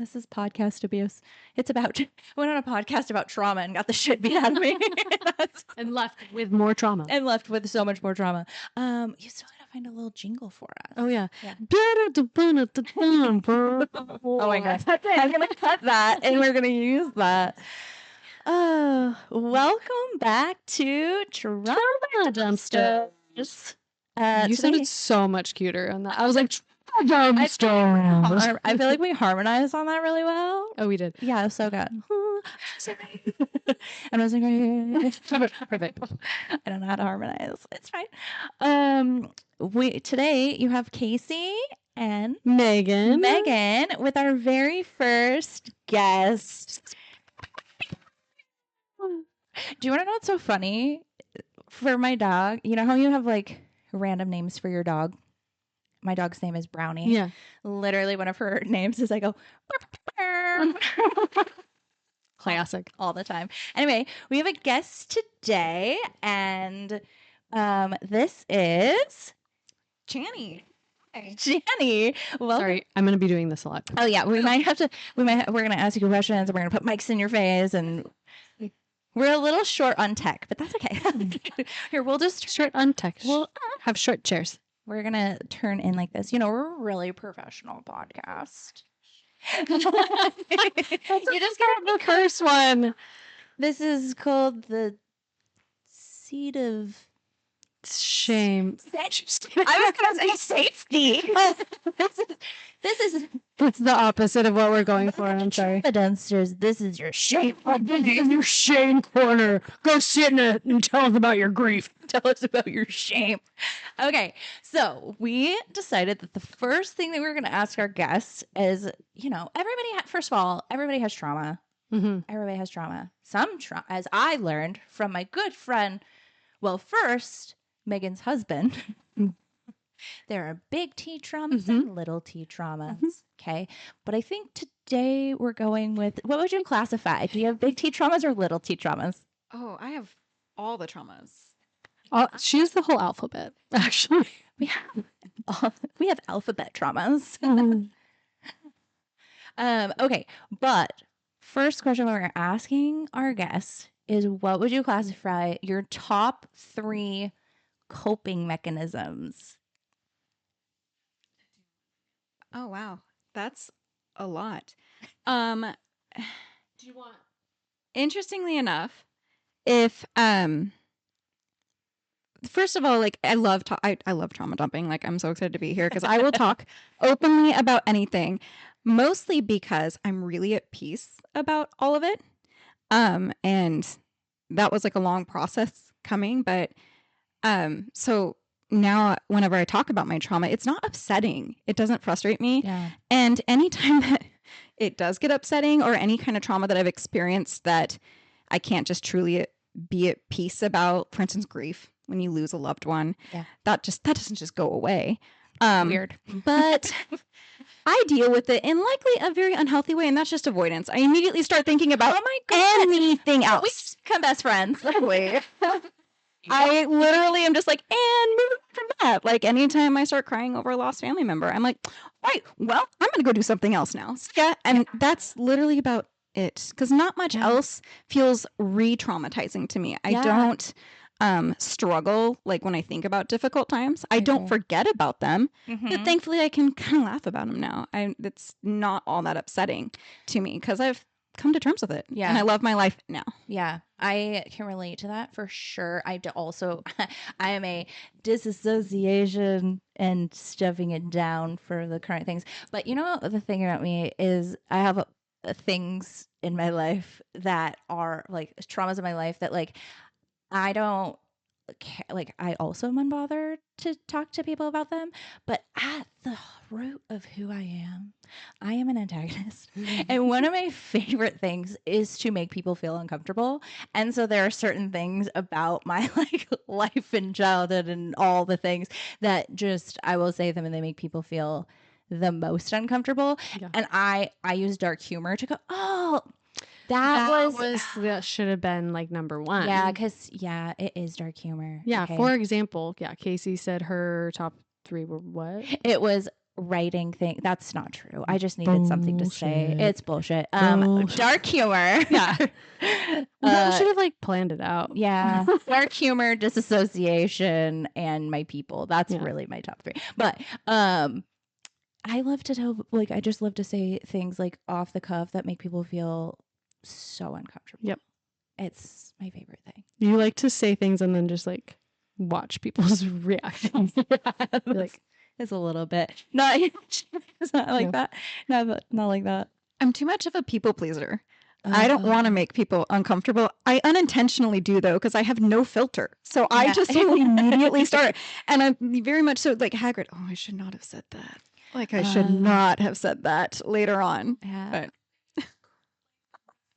this is podcast abuse. It's about, I went on a podcast about trauma and got the shit beat out of me. And left with more trauma. And left with so much more trauma. You still gotta find a little jingle for us. Oh, yeah. Yeah. Oh, my God. I'm going to cut that and we're going to use that. Welcome back to Trauma Dumpsters. You sounded so much cuter on that. I was like, I feel like we harmonized on that really well. Oh, we did. Yeah, it was so good. And I was like, perfect. I don't know how to harmonize. It's fine. Today you have Casey and Megan with our very first guest. Do you want to know what's so funny? For my dog, you know how you have like random names for your dog? My dog's name is Brownie. Yeah. Literally one of her names is I go classic all the time. Anyway, we have a guest today, and this is Chani. Hi. Chani. Well, sorry, I'm gonna be doing this a lot. Oh yeah, we're gonna ask you questions, and we're gonna put mics in your face, and we're a little short on tech, but that's okay. Here, we'll just short on tech. We'll have short chairs. We're gonna turn in like this. You know, we're a really professional podcast. You just got the first one. This is called the seed of shame. I was gonna say safety. That's the opposite of what we're going for. I'm sorry. Dumpsters, this is your shame. This is your shame corner. Go sit in it and tell us about your grief. Tell us about your shame. Okay, so we decided that the first thing that we were going to ask our guests is, you know, first of all, everybody has trauma. Mm-hmm. Everybody has trauma. Some trauma, as I learned from my good friend. Well, first, Megan's husband. There are big T traumas and little T traumas. Mm-hmm. Okay. But I think today we're going with, what would you classify? Do you have big T traumas or little T traumas? Oh, I have all the traumas. She's the whole alphabet, actually. We have alphabet traumas. Okay. But first question we're asking our guests is, what would you classify your top 3 coping mechanisms? Oh, wow. That's a lot. Do you want? Interestingly enough, if first of all, like I love trauma dumping. Like I'm so excited to be here because I will talk openly about anything, mostly because I'm really at peace about all of it. And that was like a long process coming, but so now whenever I talk about my trauma, it's not upsetting. It doesn't frustrate me. Yeah. And anytime that it does get upsetting, or any kind of trauma that I've experienced that I can't just truly be at peace about, for instance, grief, when you lose a loved one, that doesn't just go away. Weird. But I deal with it in likely a very unhealthy way, and that's just avoidance. I immediately start thinking about anything else. We become best friends. I literally am just like, and move from that. Like anytime I start crying over a lost family member, I'm like, all right, well, I'm going to go do something else now. Yeah. And that's literally about it. Because not much else feels re-traumatizing to me. I don't struggle like when I think about difficult times. I don't forget about them. But thankfully I can kind of laugh about them now. It's not all that upsetting to me because I've come to terms with it. Yeah. And I love my life now. Yeah. I can relate to that for sure. I am a disassociation and stuffing it down for the current things. But you know, the thing about me is I have things in my life that are like traumas in my life that like, I don't care. Like I also am unbothered to talk to people about them, but at the root of who I am an antagonist. And one of my favorite things is to make people feel uncomfortable. And so there are certain things about my like life and childhood and all the things that just, I will say them and they make people feel the most uncomfortable. Yeah. And I use dark humor to go, oh, that should have been like number 1. Yeah, because it is dark humor. Yeah, okay. For example, Casey said her top 3 were what? It was writing thing. That's not true. I just needed something to say. Bullshit. It's bullshit. Bullshit. Dark humor. Yeah. I should have like planned it out. Yeah. Dark humor, disassociation, and my people. That's really my top 3. But I love to tell, like, I just love to say things like off the cuff that make people feel so uncomfortable. Yep. It's my favorite thing. You like to say things and then just like watch people's reactions. Like, it's a little bit. Not, it's not like that. Not like that. I'm too much of a people pleaser. I don't want to make people uncomfortable. I unintentionally do, though, because I have no filter. So I just will immediately start. And I'm very much so like, Hagrid, oh, I should not have said that. Like, I should not have said that later on. Yeah. But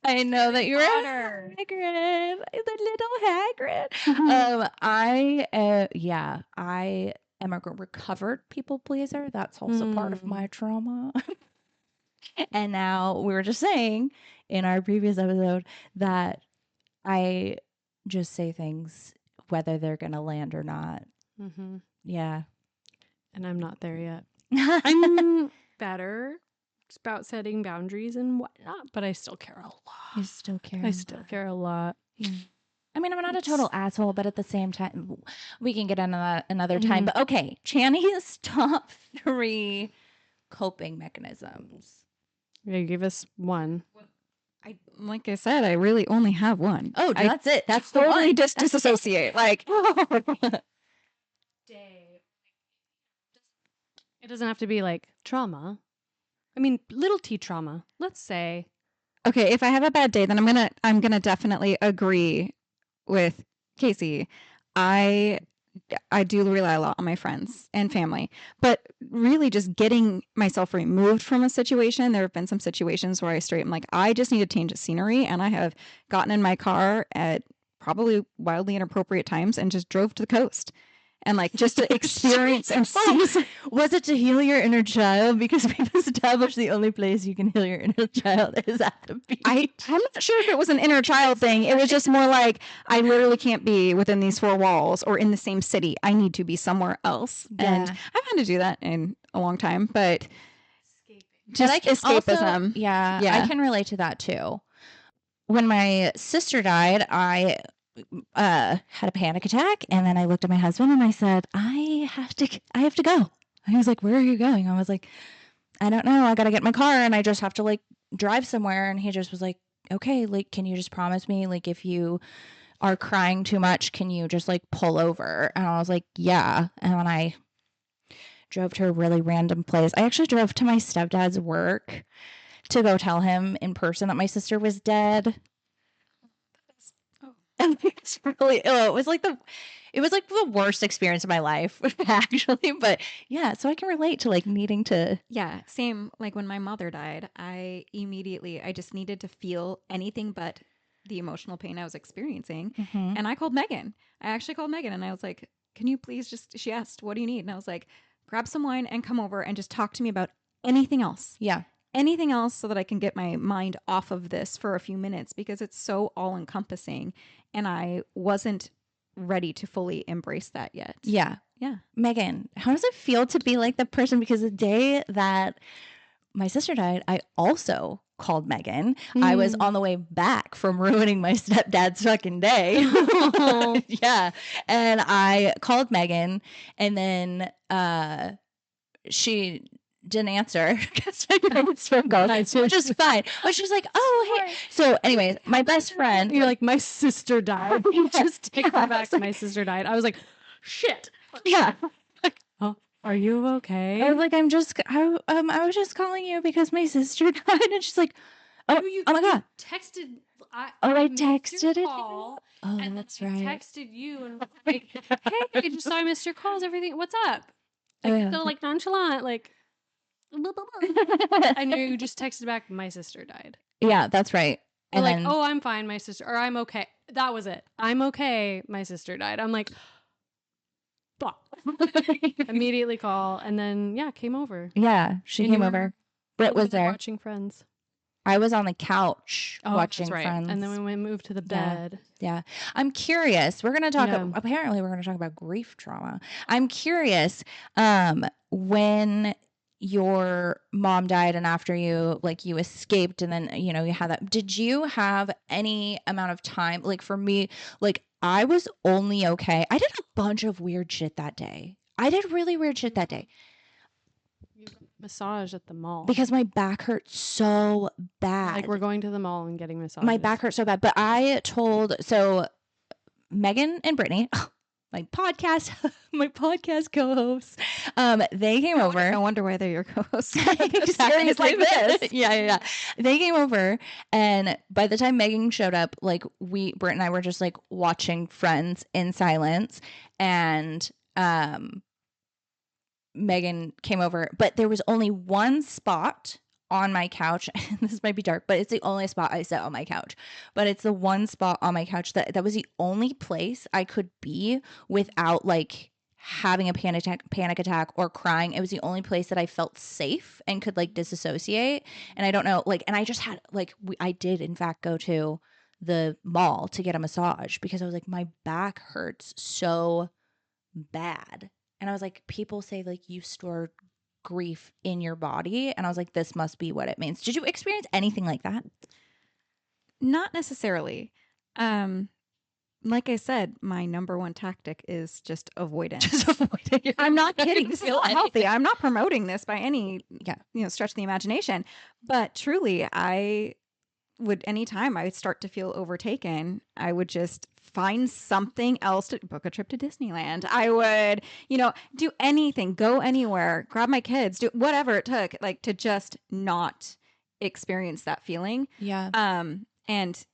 I know that you're Hagrid, the little Hagrid. I am a recovered people pleaser. That's also part of my trauma. And now we were just saying in our previous episode that I just say things whether they're gonna land or not. Mm-hmm. Yeah. And I'm not there yet. I'm better about setting boundaries and whatnot, but I still care a lot. You still care. I still care a lot. Yeah. I mean, I'm not a total asshole, but at the same time, we can get into that another time. But okay, Chani's top 3 coping mechanisms. Yeah, give us one. like I said, I really only have one. Oh, that's it. That's the totally one. disassociate. Like, It doesn't have to be like trauma. I mean, little t trauma. Let's say. okay, if I have a bad day, then I'm gonna definitely agree with Casey. I do rely a lot on my friends and family, but really just getting myself removed from a situation. There have been some situations where I'm like, I just need to change the scenery, and I have gotten in my car at probably wildly inappropriate times and just drove to the coast. And like just to experience and see. Was it to heal your inner child? Because we've established the only place you can heal your inner child is at the beach. I'm not sure if it was an inner child thing. It was just more like, I literally can't be within these 4 walls or in the same city. I need to be somewhere else. Yeah. And I've had to do that in a long time, but Just escapism. Also, yeah, I can relate to that too. When my sister died, I had a panic attack, and then I looked at my husband and I said, I have to go. And he was like, where are you going? I was like, I don't know. I got to get in my car and I just have to like drive somewhere. And he just was like, okay, like, can you just promise me, like, if you are crying too much, can you just like pull over? And I was like, yeah. And when I drove to a really random place, I actually drove to my stepdad's work to go tell him in person that my sister was dead. And it's really ill. It was like the worst experience of my life, actually. But yeah, so I can relate to like needing to. Yeah, same. Like when my mother died, I just needed to feel anything but the emotional pain I was experiencing. Mm-hmm. And I called Megan. I actually called Megan and I was like, can you please she asked, what do you need? And I was like, grab some wine and come over and just talk to me about anything else. Yeah. Anything else so that I can get my mind off of this for a few minutes, because it's so all encompassing and I wasn't ready to fully embrace that yet. Yeah. Yeah. Megan, how does it feel to be like the person? Because the day that my sister died, I also called Megan. I was on the way back from ruining my stepdad's fucking day. Yeah. And I called Megan, and then she didn't answer because I couldn't phone call, which is fine. But she was like, "Oh, hey." So, anyways, my best friend. You're like, my sister died. You just take me back. My sister died. I was like, shit. Yeah. Oh, are you okay? I was like, I was just calling you because my sister died, and she's like, "Oh, oh my god." Texted. I texted it. Call, Oh, and that's I right. texted you and was like, hey, I just saw I missed your calls. Everything. What's up? Like, Oh, yeah. so like nonchalant, like. Blah, blah, blah. I know you just texted back. My sister died. Yeah, that's right. Or And like, then, oh, I'm fine. My sister, or I'm okay. That was it. I'm okay. My sister died. I'm like, fuck. Immediately call, and then came over. yeah, she And you came were- over. Britt was there. watching Friends. I was on the couch Oh, watching that's right. Friends. And then we moved to the Yeah. bed. Yeah. I'm curious. We're going to talk, Yeah. apparently we're going to talk about grief trauma. I'm curious, when your mom died and after you like you escaped and then you know you had that, did you have any amount of time, like for me, like I was only okay, I did a bunch of weird shit that day, I did really weird shit that day You got a massage at the mall. because my back hurt so bad. Like we're going to the mall and getting massages. My back hurt so bad, but I told, so Megan and Brittany, my podcast co-hosts, they came over. I wonder why they're your co-hosts. Exactly. Series like this. Yeah. They came over, and by the time Megan showed up, like Britt and I were just like watching Friends in silence, and Megan came over, but there was only one spot on my couch. This might be dark, but it's the only spot I sit on my couch. But it's the one spot on my couch that was the only place I could be without like having a panic attack or crying. It was the only place that I felt safe and could like disassociate. And I don't know, like, and I just had like I did in fact go to the mall to get a massage because I was like, my back hurts so bad. And I was like, people say like you store grief in your body. And I was like, this must be what it means. Did you experience anything like that? Not necessarily. Like I said, my number one tactic is just avoidance. Just avoiding. I'm not kidding. This is feel not healthy. anything. I'm not promoting this by any Yeah. stretch of the imagination. But truly, I would, anytime I would start to feel overtaken, I would just find something else to book a trip to Disneyland. I would, do anything, go anywhere, grab my kids, do whatever it took, like to just not experience that feeling. Yeah. And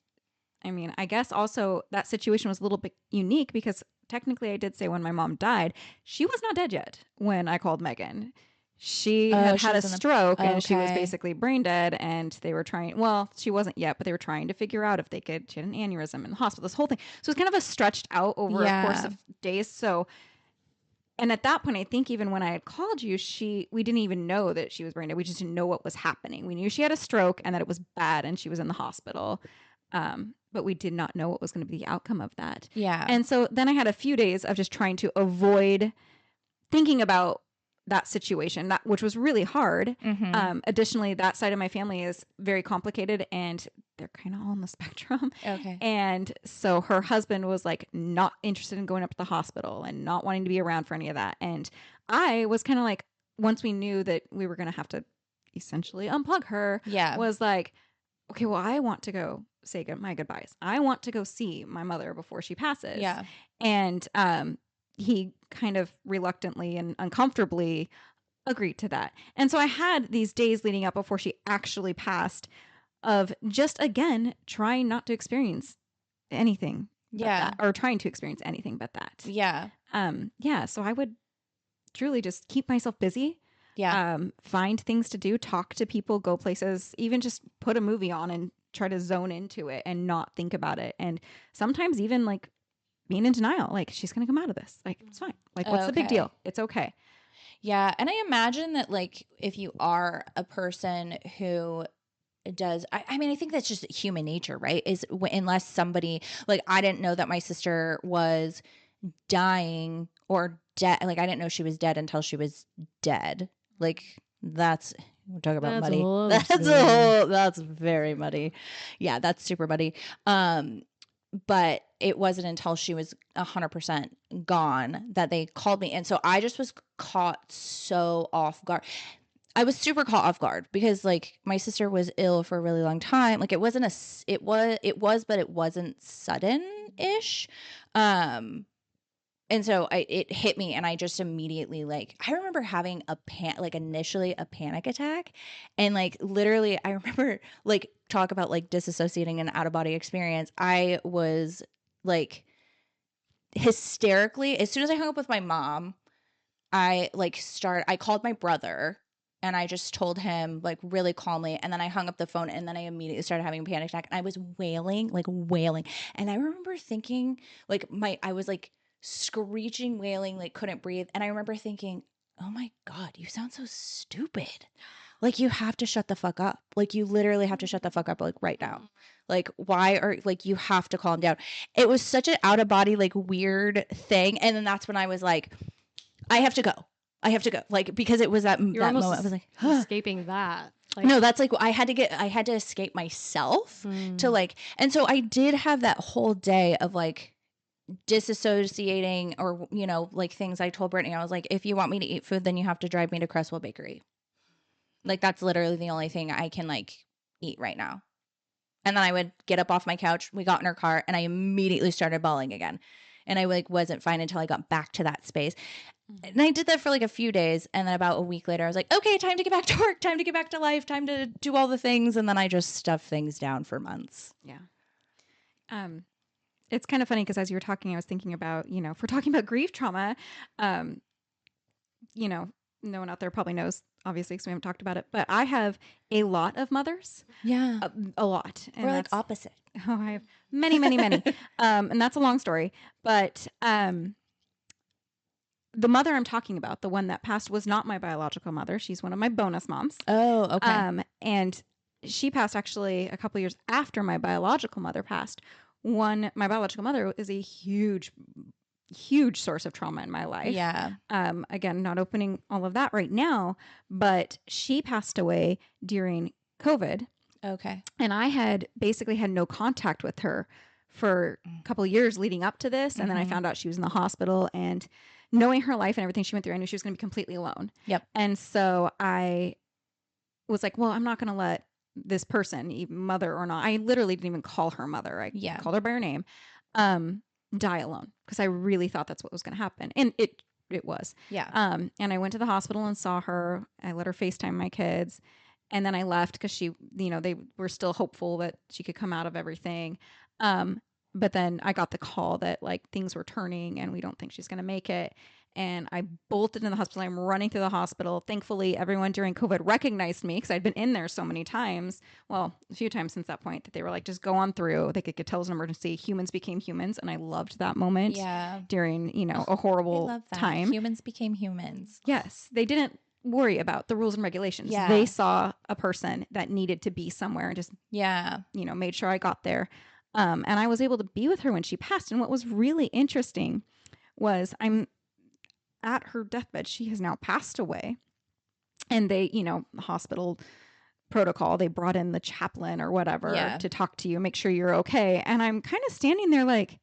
I mean, I guess also that situation was a little bit unique because technically I did say when my mom died, she was not dead yet when I called Megan. She had a stroke and she was basically brain dead, and they were trying, well, she wasn't yet, but they were trying to figure out if they could, she had an aneurysm in the hospital, this whole thing. So it was kind of a stretched out over a course of days. So, and at that point, I think even when I had called you, we didn't even know that she was brain dead. We just didn't know what was happening. We knew she had a stroke and that it was bad and she was in the hospital. But we did not know what was going to be the outcome of that. Yeah. And so then I had a few days of just trying to avoid thinking about that situation, which was really hard. Mm-hmm. Additionally, that side of my family is very complicated and they're kind of all on the spectrum. Okay. And so her husband was like not interested in going up to the hospital and not wanting to be around for any of that. And I was kind of like, once we knew that we were going to have to essentially unplug her, was like, okay, well, I want to go say my goodbyes. I want to go see my mother before she passes. Yeah. And he kind of reluctantly and uncomfortably agreed to that. And so I had these days leading up before she actually passed of just, again, trying not to experience anything. Yeah. Or trying to experience anything but that. Yeah. So I would truly just keep myself busy. Yeah. Find things to do, talk to people, go places, even just put a movie on and try to zone into it and not think about it. And sometimes even like being in denial, like she's going to come out of this. Like, it's fine. Like, what's the big deal? It's okay. Yeah. And I imagine that like, if you are a person who does, I mean, I think that's just human nature, right? Unless somebody, like, I didn't know that my sister was dying or dead. Like, I didn't know she was dead until she was dead. Like, we're talking about muddy. That's very muddy. Yeah, that's super muddy. But it wasn't until she was 100% gone that they called me. And so I just was caught so off guard. I was super caught off guard because like my sister was ill for a really long time. Like it was, but it wasn't sudden-ish. And so it hit me and I just immediately like, I remember having initially a panic attack. And like, literally, I remember like talk about like disassociating an out of body experience. I was like hysterically, as soon as I hung up with my mom, I called my brother and I just told him like really calmly. And then I hung up the phone and then I immediately started having a panic attack. And I was wailing. And I remember thinking like I was like, screeching, wailing, like couldn't breathe. And I remember thinking, oh my God, you sound so stupid. Like you have to shut the fuck up. Like you literally have to shut the fuck up like right now. Like why are like you have to calm down. It was such an out of body like weird thing. And then that's when I was like, I have to go. I have to go. Like, because it was that You're moment. almost I was like, escaping that. Like, no, that's like, I had to escape myself to like, and so I did have that whole day of like disassociating or, you know, like things I told Brittany. I was like, if you want me to eat food, then you have to drive me to Cresswell Bakery. Like, that's literally the only thing I can like eat right now. And then I would get up off my couch. We got in our car and I immediately started bawling again. And I like wasn't fine until I got back to that space. And I did that for like a few days. And then about a week later, I was like, okay, time to get back to work, time to get back to life, time to do all the things. And then I just stuffed things down for months. Yeah. It's kind of funny because as you were talking, I was thinking about, you know, if we're talking about grief trauma, you know, no one out there probably knows, obviously, because we haven't talked about it, but I have a lot of mothers, Yeah. a lot. And We're like that's- opposite. Oh, I have many, many, many. And that's a long story. But the mother I'm talking about, the one that passed, was not my biological mother. She's one of my bonus moms. Oh, okay. And she passed actually a couple years after my biological mother passed. My biological mother is a huge source of trauma in my life. Yeah. Again, not opening all of that right now, but she passed away during COVID. Okay. And I had basically had no contact with her for a couple of years leading up to this. And then I found out she was in the hospital, and knowing her life and everything she went through, I knew she was going to be completely alone. Yep. And so I was like, well, I'm not going to let this person, even mother or not, I literally didn't even call her mother. I called her by her name, die alone, because I really thought that's what was going to happen. And it was. Yeah. And I went to the hospital and saw her. I let her FaceTime my kids. And then I left because she, you know, they were still hopeful that she could come out of everything. But then I got the call that like things were turning and we don't think she's going to make it. And I bolted in the hospital. I'm running through the hospital. Thankfully, everyone during COVID recognized me because I'd been in there so many times. Well, a few times since that point, that they were like, just go on through. They could tell it was an emergency. Humans became humans. And I loved that moment during, you know, a horrible time. Humans became humans. Yes. They didn't worry about the rules and regulations. Yeah. They saw a person that needed to be somewhere and just, Yeah. you know, made sure I got there. And I was able to be with her when she passed. And what was really interesting was I'm at her deathbed. She has now passed away. And they, you know, hospital protocol, they brought in the chaplain or whatever to talk to you, make sure you're okay. And I'm kind of standing there like,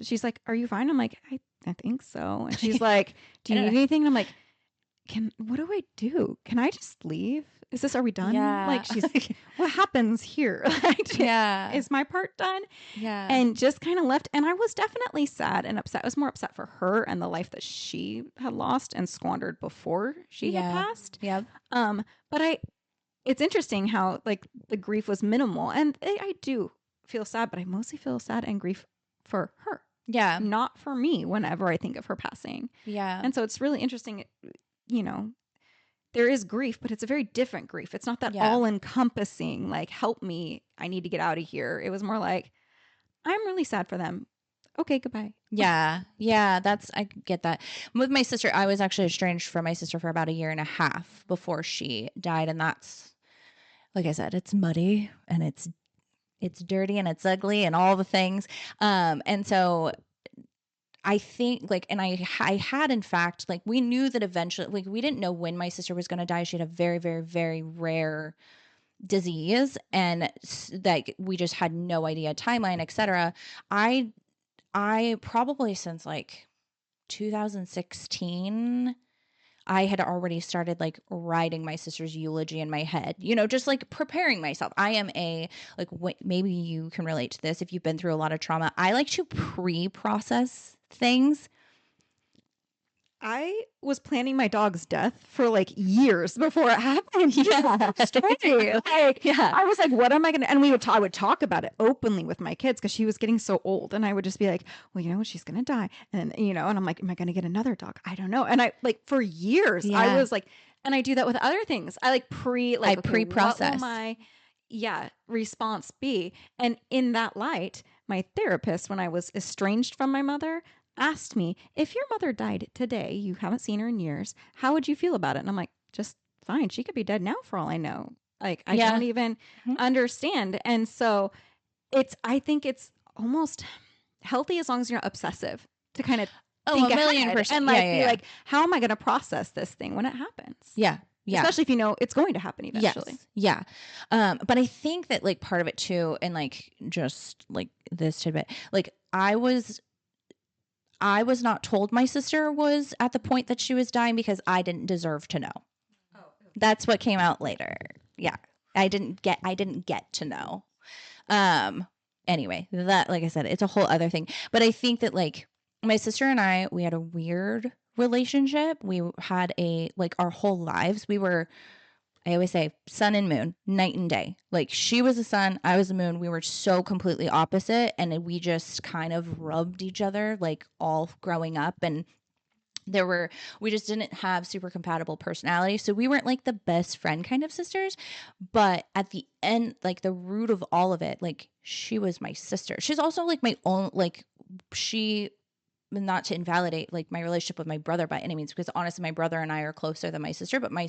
she's like, are you fine? I'm like, I think so. And she's like, do you need anything? And I'm like, what do I do? Can I just leave? Are we done? Yeah. Like, she's like, what happens here? Yeah. Is my part done? Yeah. And just kind of left. And I was definitely sad and upset. I was more upset for her and the life that she had lost and squandered before she had passed. Yep. But it's interesting how like the grief was minimal. And I do feel sad, but I mostly feel sad and grief for her. Yeah. Not for me whenever I think of her passing. Yeah. And so it's really interesting, you know, there is grief, but it's a very different grief. It's not that all encompassing, like, help me, I need to get out of here. It was more like, I'm really sad for them. Okay, goodbye. Yeah. Yeah. I get that. With my sister, I was actually estranged from my sister for about 1.5 years before she died. And that's, like I said, it's muddy and it's dirty and it's ugly and all the things. And so I think like, and I had in fact, like we knew that eventually, like we didn't know when my sister was going to die. She had a very, very, very rare disease, and like we just had no idea timeline, etc. I probably since like 2016, I had already started like writing my sister's eulogy in my head, you know, just like preparing myself. I am maybe you can relate to this if you've been through a lot of trauma. I like to pre-process things. I was planning my dog's death for like years before it happened. Yeah. I was like, what am I going to, and I would talk about it openly with my kids because she was getting so old. And I would just be like, well, you know, she's going to die. And, you know, and I'm like, am I going to get another dog? I don't know. And I like for years, I was like, and I do that with other things. I like pre-process. What will my response be? And in that light, my therapist, when I was estranged from my mother, asked me, if your mother died today, you haven't seen her in years, how would you feel about it? And I'm like, just fine. She could be dead now for all I know. Like, I don't even understand. And so I think it's almost healthy as long as you're not obsessive to kind of Oh, think a million ahead percent. and like be like, how am I going to process this thing when it happens? Yeah. Yeah. Especially if you know it's going to happen eventually. Yes. Yeah. But I think that like part of it too, and like just like this tidbit, like I was not told my sister was at the point that she was dying because I didn't deserve to know. That's what came out later. Yeah. I didn't get to know. Anyway, that, like I said, it's a whole other thing. But I think that like my sister and I, we had a weird relationship. We had like our whole lives, we were, I always say sun and moon, night and day. Like she was the sun, I was the moon. We were so completely opposite, and we just kind of rubbed each other like all growing up. And we just didn't have super compatible personalities. So we weren't like the best friend kind of sisters. But at the end, like the root of all of it, like she was my sister. She's also like my own, like she, not to invalidate like my relationship with my brother by any means, because honestly my brother and I are closer than my sister, but my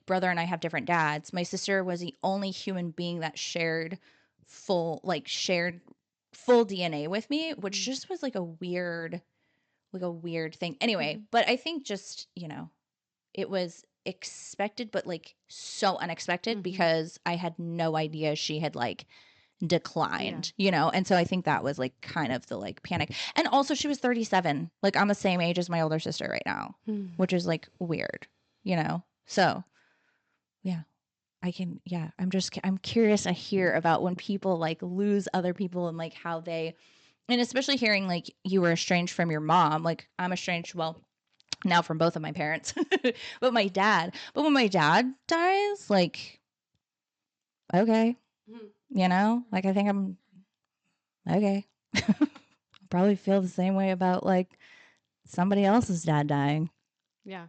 brother and I have different dads. My sister was the only human being that shared full DNA with me, which just was like a weird thing. Anyway, but I think just, it was expected, but like so unexpected because I had no idea she had like declined, and so I think that was like kind of the like panic. And also she was 37. Like I'm the same age as my older sister right now, which is like weird, so yeah. I'm curious to hear about when people like lose other people and like how they, and especially hearing like you were estranged from your mom. Like I'm estranged, well, now from both of my parents, but when my dad dies, like, okay, like I think I'm okay. I'll probably feel the same way about like somebody else's dad dying. Yeah.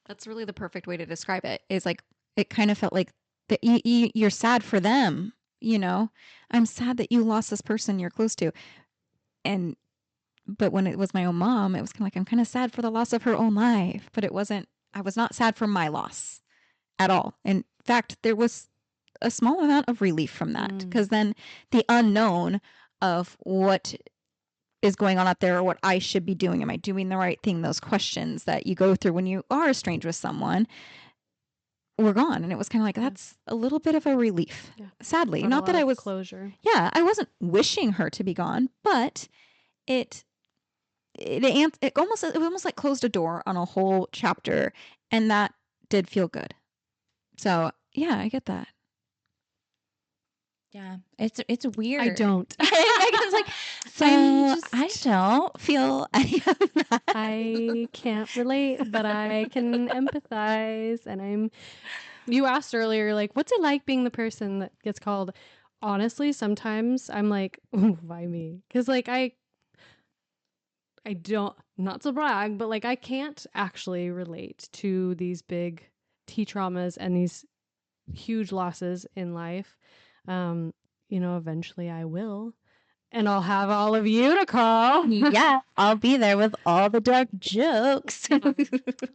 That's really the perfect way to describe it. Is like it kind of felt like that you're sad for them. I'm sad that you lost this person you're close to, and but when it was my own mom, it was kind of like I'm kind of sad for the loss of her own life, but it wasn't. I was not sad for my loss at all. In fact, there was a small amount of relief from that because then the unknown of what is going on out there or what I should be doing. Am I doing the right thing? Those questions that you go through when you are estranged with someone were gone. And it was kind of like, that's a little bit of a relief. Yeah. Sadly, Brought not that I was closure. Yeah, I wasn't wishing her to be gone, but it almost like closed a door on a whole chapter, and that did feel good. So yeah, I get that. Yeah, it's weird. I don't. Megan's like, so I don't feel any of that. I can't relate, but I can empathize. And you asked earlier, like, what's it like being the person that gets called? Honestly, sometimes I'm like, why me? Because like I don't, not to brag, but like I can't actually relate to these big traumas and these huge losses in life. Eventually I will. And I'll have all of you to call. Yeah, I'll be there with all the dark jokes.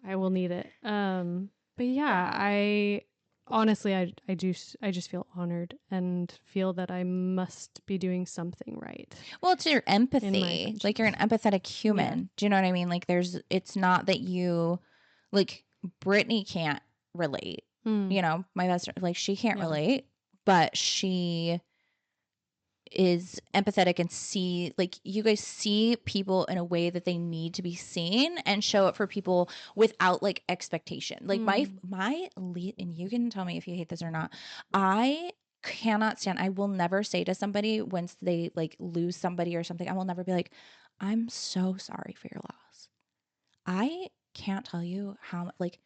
I will need it. But yeah, I honestly, I just feel honored and feel that I must be doing something right. Well, it's your empathy. Like you're an empathetic human. Yeah. Do you know what I mean? Like it's not that you, like Brittany can't relate. My best friend, like she can't relate, but she is empathetic and see, like you guys see people in a way that they need to be seen and show up for people without like expectation. Like my lead, and you can tell me if you hate this or not, I cannot stand, I will never say to somebody once they like lose somebody or something, I will never be like, I'm so sorry for your loss. I can't tell you how, like,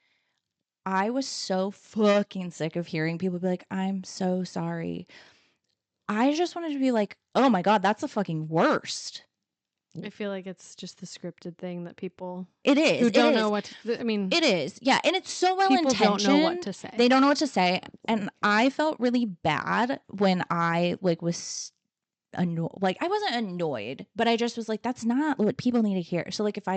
I was so fucking sick of hearing people be like, I'm so sorry. I just wanted to be like, oh my God, that's the fucking worst. I feel like it's just the scripted thing that people who don't know what to, I mean, it is. Yeah. And it's so well intentioned. People don't know what to say. They don't know what to say. And I felt really bad when I like was annoyed. Like I wasn't annoyed, but I just was like, that's not what people need to hear. So like if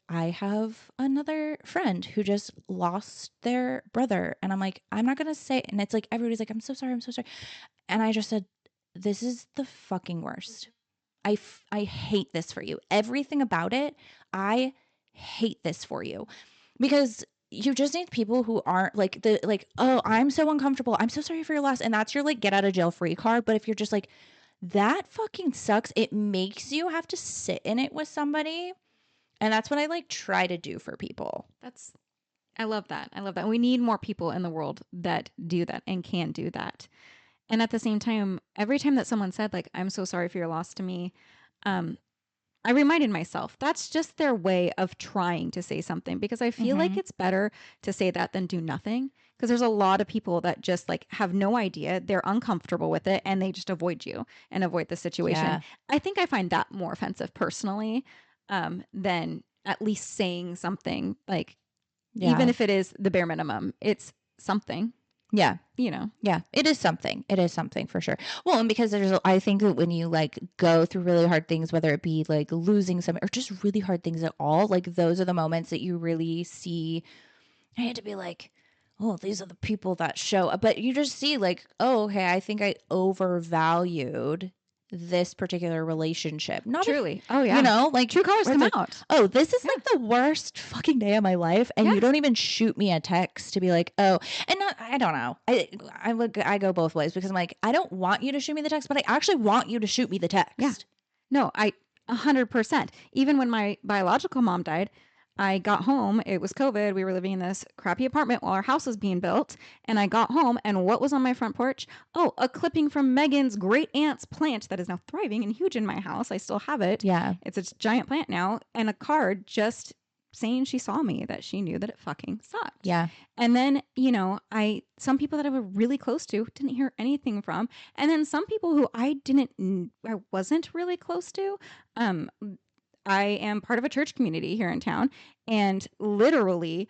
I have another friend who just lost their brother and I'm like, I'm not gonna say, and it's like everybody's like, I'm so sorry, and I just said, this is the fucking worst. I hate this for you. Everything about it, I hate this for you. Because you just need people who aren't like, oh, I'm so uncomfortable. I'm so sorry for your loss. And that's your like get out of jail free card. But if you're just like, that fucking sucks, it makes you have to sit in it with somebody. And that's what I like try to do for people. I love that. I love that. We need more people in the world that do that and can do that. And at the same time, every time that someone said like, I'm so sorry for your loss to me, I reminded myself that's just their way of trying to say something, because I feel like it's better to say that than do nothing. Because there's a lot of people that just like have no idea, they're uncomfortable with it, and they just avoid you and avoid the situation. Yeah. I think I find that more offensive personally, than at least saying something like, even if it is the bare minimum, it's something. Yeah. You know? Yeah, it is something. It is something for sure. Well, and because I think that when you like go through really hard things, whether it be like losing something or just really hard things at all, like those are the moments that you really see. I had to be like, oh, these are the people that show up. But you just see like, oh, okay, I think I overvalued this particular relationship. Not Truly. Oh, yeah. you know, like True colors where come it's like, out. oh, this is like the worst fucking day of my life, and Yeah. you don't even shoot me a text to be like, oh, and not, I don't know. I go both ways, because I'm like, I don't want you to shoot me the text, but I actually want you to shoot me the text. Yeah. No, 100%. Even when my biological mom died, I got home. It was COVID. We were living in this crappy apartment while our house was being built. And I got home, and what was on my front porch? Oh, a clipping from Megan's great aunt's plant that is now thriving and huge in my house. I still have it. Yeah. It's a giant plant now. And a card just saying she saw me, that she knew that it fucking sucked. Yeah. And then, you know, some people that I was really close to didn't hear anything from. And then some people who I wasn't really close to, I am part of a church community here in town, and literally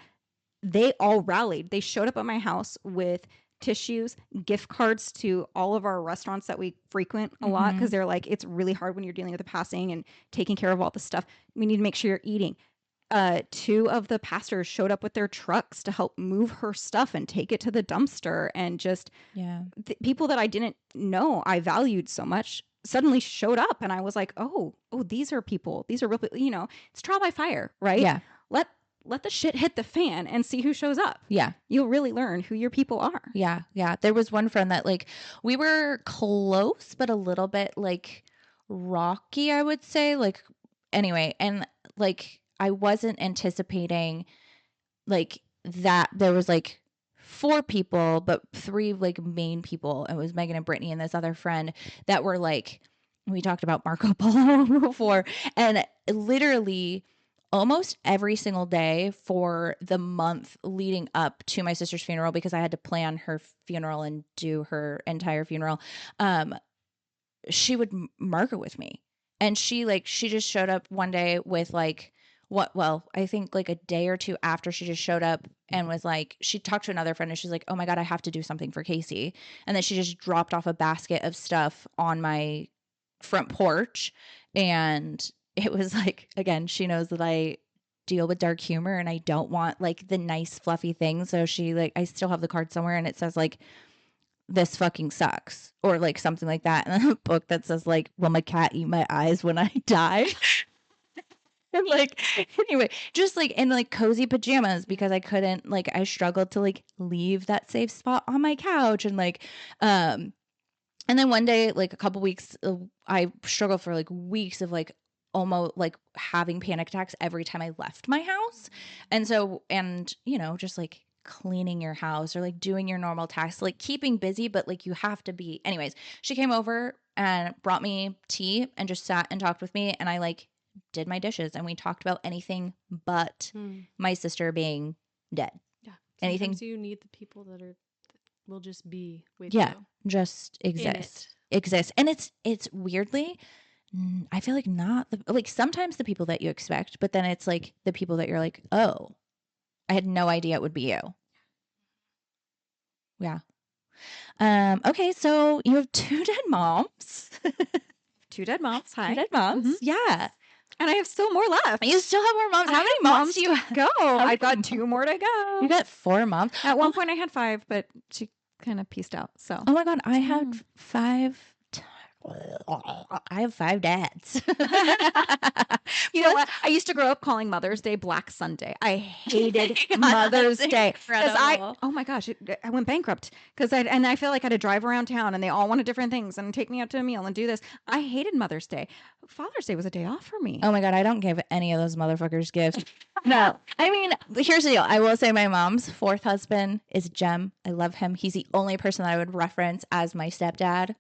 they all rallied. They showed up at my house with tissues, gift cards to all of our restaurants that we frequent a lot, because they're like, it's really hard when you're dealing with a passing and taking care of all the stuff. We need to make sure you're eating. 2 of the pastors showed up with their trucks to help move her stuff and take it to the dumpster, and just people that I didn't know I valued so much suddenly showed up, and I was like, oh, these are people. These are real people. You know, it's trial by fire, right? Yeah. Let the shit hit the fan and see who shows up. Yeah. You'll really learn who your people are. Yeah. Yeah. There was one friend that like we were close, but a little bit like rocky, I would say. Like, anyway, and like I wasn't anticipating like that there was like 4 people, but 3 like main people. It was Megan and Brittany and this other friend that were like, we talked about Marco Polo before, and literally almost every single day for the month leading up to my sister's funeral, because I had to plan her funeral and do her entire funeral, she would mark it with me. And she just showed up one day with like I think like a day or 2 after she just showed up and was like, she talked to another friend and she's like, oh my God, I have to do something for Casey. And then she just dropped off a basket of stuff on my front porch. And it was like, again, she knows that I deal with dark humor and I don't want like the nice fluffy things. So she like, I still have the card somewhere and it says like, this fucking sucks, or like something like that. And then a book that says like, will my cat eat my eyes when I die? And like, anyway, just like in like cozy pajamas, because I couldn't like, I struggled to like leave that safe spot on my couch. And like, and then one day, like a couple weeks, I struggled for like weeks of like almost like having panic attacks every time I left my house. And so, and you know, just like cleaning your house or like doing your normal tasks, like keeping busy, but like you have to be. Anyways, she came over and brought me tea and just sat and talked with me. And I like did my dishes and we talked about anything but my sister being dead. Yeah. Anything. Sometimes you need the people that will just be with Yeah. you. Just exist. And it's weirdly, I feel like not like sometimes the people that you expect, but then it's like the people that you're like, oh, I had no idea it would be you. Yeah. Okay, so you have 2 dead moms. 2 dead moms. Hi. 2 dead moms. Yeah. And I have still more left. You still have more moms. How many moms do you have? Go. I've got 2 more to go. You got 4 moms. At one point I had 5, but she kind of pieced out. So. Oh my God, I had 5. I have 5 dads. You know what? I used to grow up calling Mother's Day Black Sunday. I hated Mother's Day because oh my gosh, I went bankrupt because I feel like I had to drive around town and they all wanted different things and take me out to a meal and do this. I hated Mother's Day. Father's Day was a day off for me. Oh my God, I don't give any of those motherfuckers gifts. No. I mean, here's the deal. I will say my mom's 4th husband is Jem. I love him. He's the only person that I would reference as my stepdad.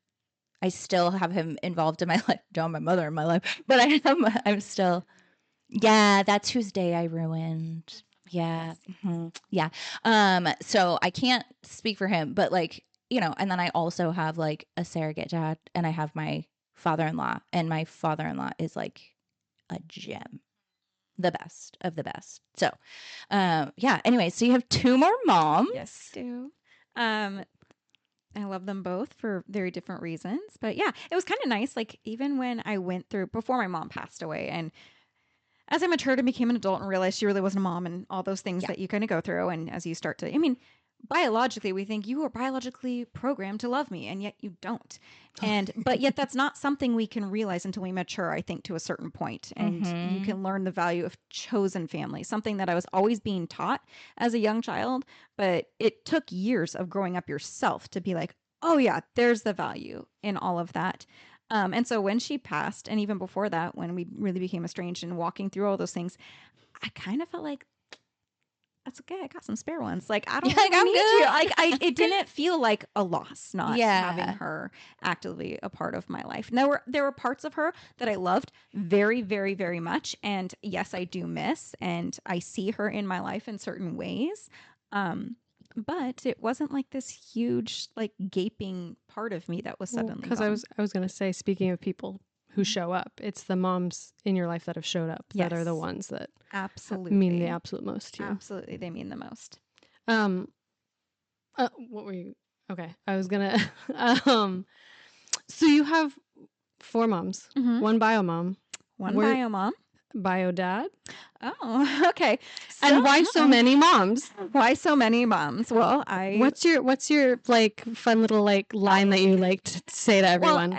I still have him involved in my life. Don't my mother in my life, but I'm still. Yeah, that's whose day I ruined. Yeah, yeah. So I can't speak for him, but like and then I also have like a surrogate dad, and I have my father-in-law, and my father-in-law is like a gem, the best of the best. So, yeah. Anyway, so you have 2 more moms. Yes, I do. I love them both for very different reasons. But yeah, it was kind of nice. Like, even when I went through, before my mom passed away, and as I matured and became an adult and realized she really wasn't a mom and all those things that you kind of go through. And as you start to, I mean, biologically, we think you are biologically programmed to love me, and yet you don't. But yet that's not something we can realize until we mature, I think, to a certain point. And you can learn the value of chosen family, something that I was always being taught as a young child. But it took years of growing up yourself to be like, oh yeah, there's the value in all of that. And so when she passed, and even before that, when we really became estranged and walking through all those things, I kind of felt like, that's okay. I got some spare ones. Like, I don't really need you. Like, it didn't feel like a loss not having her actively a part of my life. And there were parts of her that I loved very, very, very much. And yes, I do miss, and I see her in my life in certain ways. But it wasn't like this huge, like, gaping part of me that was suddenly because gone. I was going to say, speaking of people who show up, it's the moms in your life that have showed up that are the ones that absolutely mean the absolute most to you. Absolutely, they mean the most. What were you? Okay, I was gonna. So you have 4 moms, 1 bio mom, one bio mom, bio dad. Oh, okay. And why so many moms? Why so many moms? Well, What's your like fun little like line that you like to say to everyone?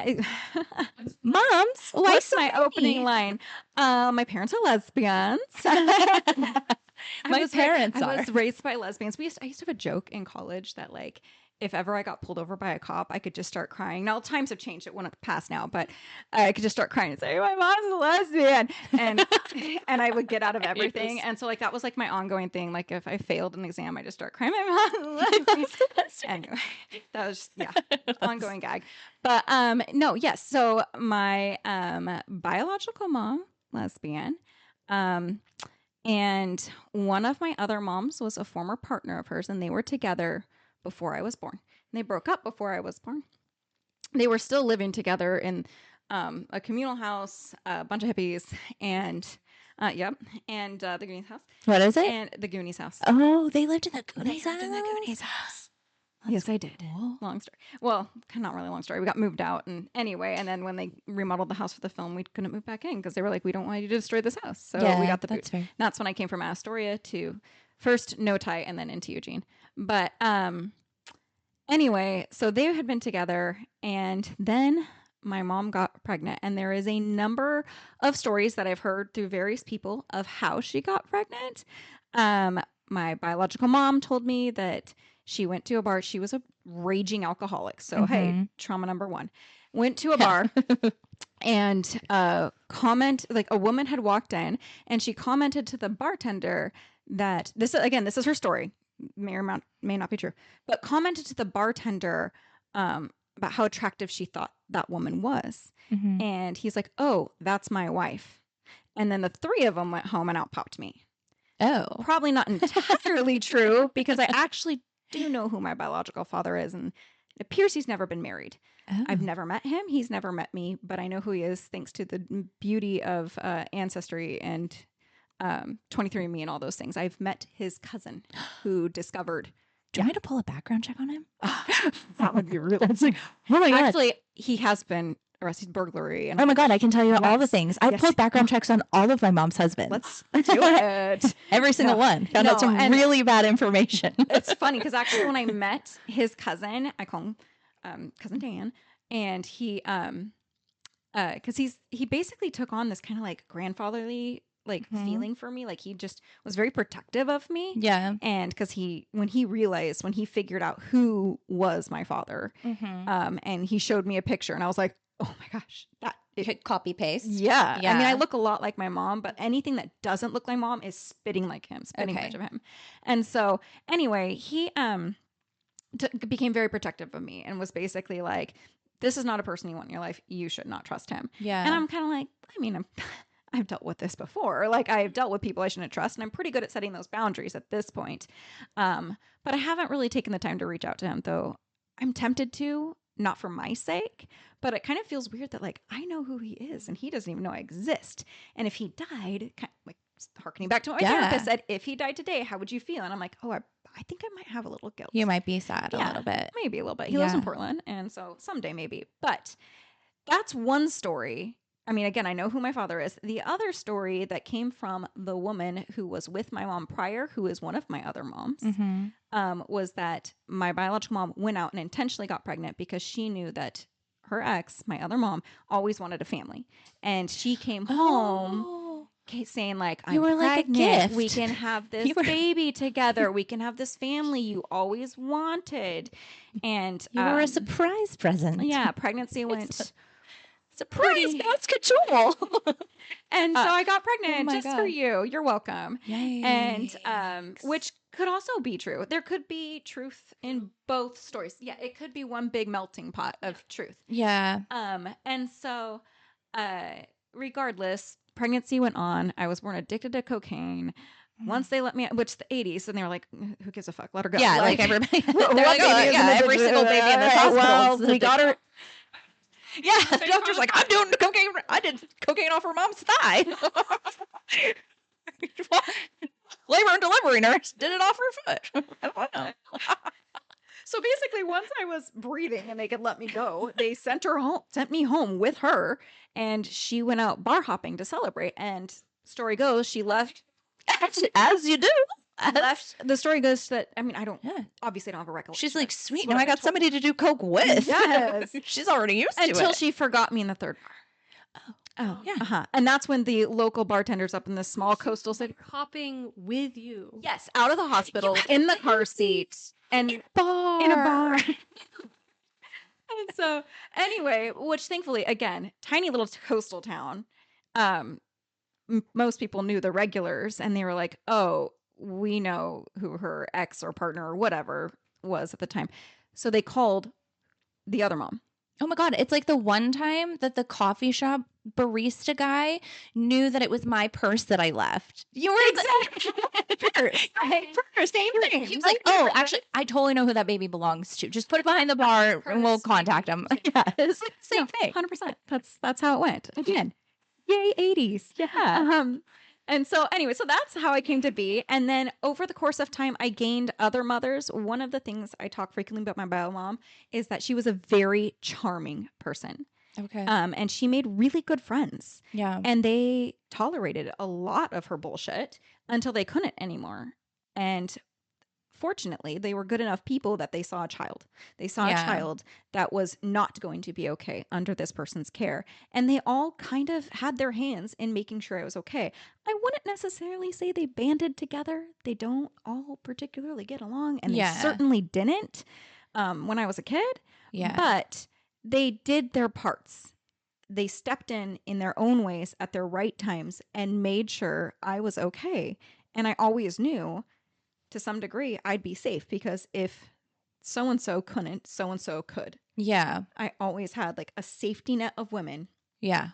Moms, what's my opening line? My parents are lesbians. My parents I was raised by lesbians. I used to have a joke in college that, like, if ever I got pulled over by a cop, I could just start crying. Now times have changed; it wouldn't pass now, but I could just start crying and say, "My mom's a lesbian," and I would get out of everything. And so, like, that was like my ongoing thing. Like, if I failed an exam, I just start crying. My mom's a lesbian. Anyway, that was ongoing gag. But no, yes. So my biological mom, lesbian. And one of my other moms was a former partner of hers, and they were together before I was born. And they broke up before I was born. They were still living together in a communal house, a bunch of hippies, and the Goonies house. What is it? And the Goonies house. Oh, they lived in the Goonies house. Yes, I did. Cool. Long story. Well, not really long story. We got moved out, and anyway, and then when they remodeled the house for the film, we couldn't move back in because they were like, "We don't want you to destroy this house." So we got the boot. Fair. That's when I came from Astoria to first Notai and then into Eugene. But anyway, so they had been together, and then my mom got pregnant, and there is a number of stories that I've heard through various people of how she got pregnant. My biological mom told me that she went to a bar. She was a raging alcoholic. So, hey, trauma number 1. Went to a bar and a woman had walked in, and she commented to the bartender that this is her story. May or may not be true, but commented to the bartender about how attractive she thought that woman was. And he's like, "Oh, that's my wife." And then the 3 of them went home and out popped me. Oh. Probably not entirely true, because I actually do know who my biological father is, and it appears he's never been married. Oh. I've never met him. He's never met me, but I know who he is thanks to the beauty of Ancestry and 23andMe and all those things. I've met his cousin who discovered. Do you want me to pull a background check on him? That would be really. That's like, oh my God. Actually, he has been arrested burglary. And oh my God, I can tell you all the things. I've pulled background checks on all of my mom's husbands. Let's do it. Every single one. Found out some really bad information. It's funny because actually when I met his cousin, I call him Cousin Dan, and he because he basically took on this kind of like grandfatherly like Mhm. feeling for me. Like he just was very protective of me. Yeah. And because when he figured out who was my father, Mm-hmm. and he showed me a picture, and I was like, oh my gosh, Copy paste. yeah. I mean, I Yeah. look a lot like my mom, but anything that doesn't look like mom is spitting like him, spitting Okay. image of him. And so anyway, he became very protective of me and was basically like, this is not a person you want in your life. You should not trust him. Yeah. And I'm kind of like, I mean, I've dealt with this before. Like I've dealt with people I shouldn't trust, and I'm pretty good at setting those boundaries at this point. But I haven't really taken the time to reach out to him, though I'm tempted to, not for my sake, but it kind of feels weird that like I know who he is and he doesn't even know I exist. And if he died, like harkening back to what my Yeah. therapist said, if he died today, how would you feel? And I'm like, oh, I think I might have a little guilt. You might be sad a Yeah, little bit. maybe a little bit. He lives in Yeah. Portland, and so someday maybe. But that's one story. I mean, again, I know who my father is. The other story that came from the woman who was with my mom prior, who is one of my other moms, Mm-hmm. was that my biological mom went out and intentionally got pregnant because she knew that her ex, my other mom, always wanted a family. And she came home Oh. saying like, I'm You were like a pregnant. We gift. can have this You were- baby together. We can have this family you always wanted. And You were a surprise present. yeah, pregnancy went Surprise pretty- gas control. and so I got pregnant my just for God. you. You're welcome. And Yikes. which could also be true. There could be truth in both stories. Yeah, it could be one big melting pot of truth. Yeah. And so regardless, pregnancy went on. I was born addicted to cocaine. Once they let me, which the 80s, and they were like, who gives a fuck? Let her go. Yeah, like everybody. what They're like, oh, baby is yeah, in every single baby in this hospital. Well, is we got her. Yeah, the doctor's like, I'm doing the cocaine. I did cocaine off her mom's thigh. Labor and delivery nurse did it off her foot. I don't know. So basically, once I was breathing and they could let me go, they sent me home with her, and she went out bar hopping to celebrate. And story goes, she left. As you do. Left. The story goes that I mean, I don't Yeah. obviously don't have a recollection. She's like, That's sweet. what Now I I've been got told. somebody to do coke with. Yes. She's already used to Until it. she forgot me in the third bar. Oh, yeah. Uh-huh. And that's when the local bartenders up in this small coastal city. Hopping with you. Yes, out of the hospital in the car seat and Bar. in a bar. And so, anyway, which thankfully, again, tiny little coastal town. Most people knew the regulars, and they were like, "Oh, we know who her ex or partner or whatever was at the time." So they called the other mom. Oh my God. It's like the one time that the coffee shop barista guy knew that it was my purse that I left. You were Purse, same thing. He was like, oh, actually, I totally know who that baby belongs to. Just put it behind the bar and we'll contact him. Yeah, it's the same thing. 100%. That's how it went. Again, yay 80s. Yeah. And so anyway, so that's how I came to be. And then over the course of time, I gained other mothers. One of the things I talk frequently about my bio mom is that she was a very charming person. Okay. And she made really good friends. Yeah. And they tolerated a lot of her bullshit until they couldn't anymore. And fortunately, they were good enough people that they saw a child. They saw Yeah. a child that was not going to be okay under this person's care. And they all kind of had their hands in making sure I was okay. I wouldn't necessarily say they banded together. They don't all particularly get along. And Yeah. they certainly didn't when I was a kid. Yeah. But they did their parts. They stepped in their own ways at their right times and made sure I was okay. And I always knew to some degree I'd be safe because if so-and-so couldn't, so-and-so could. Yeah. I always had like a safety net of women Yeah.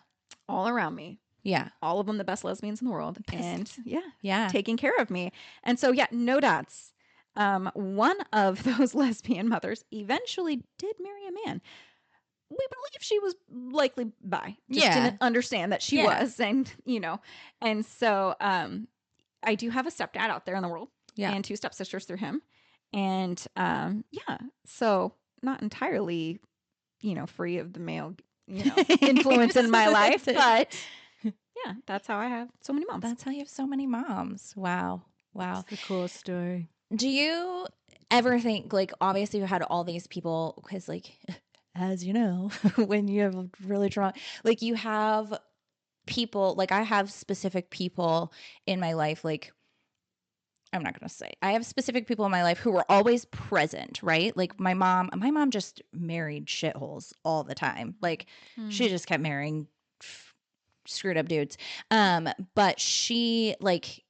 all around me. Yeah. All of them the best lesbians in the world. Best. And yeah, Yeah. taking care of me. And so yeah, no dads. One of those lesbian mothers eventually did marry a man. We believe she was likely bi. Just Yeah. didn't understand that she Yeah. was. And, and so I do have a stepdad out there in the world. Yeah. And two stepsisters through him. And yeah, so not entirely, free of the male, influence in my life. But yeah, that's how I have so many moms. That's how you have so many moms. Wow. Wow. That's the coolest story. Do you ever think, like, obviously you had all these people because, like, as you know, when you have really trauma, like you have people, like I have specific people in my life, like I'm not going to say. I have specific people in my life who were always present, right? Like my mom just married shitholes all the time. Like she just kept marrying screwed up dudes. But she like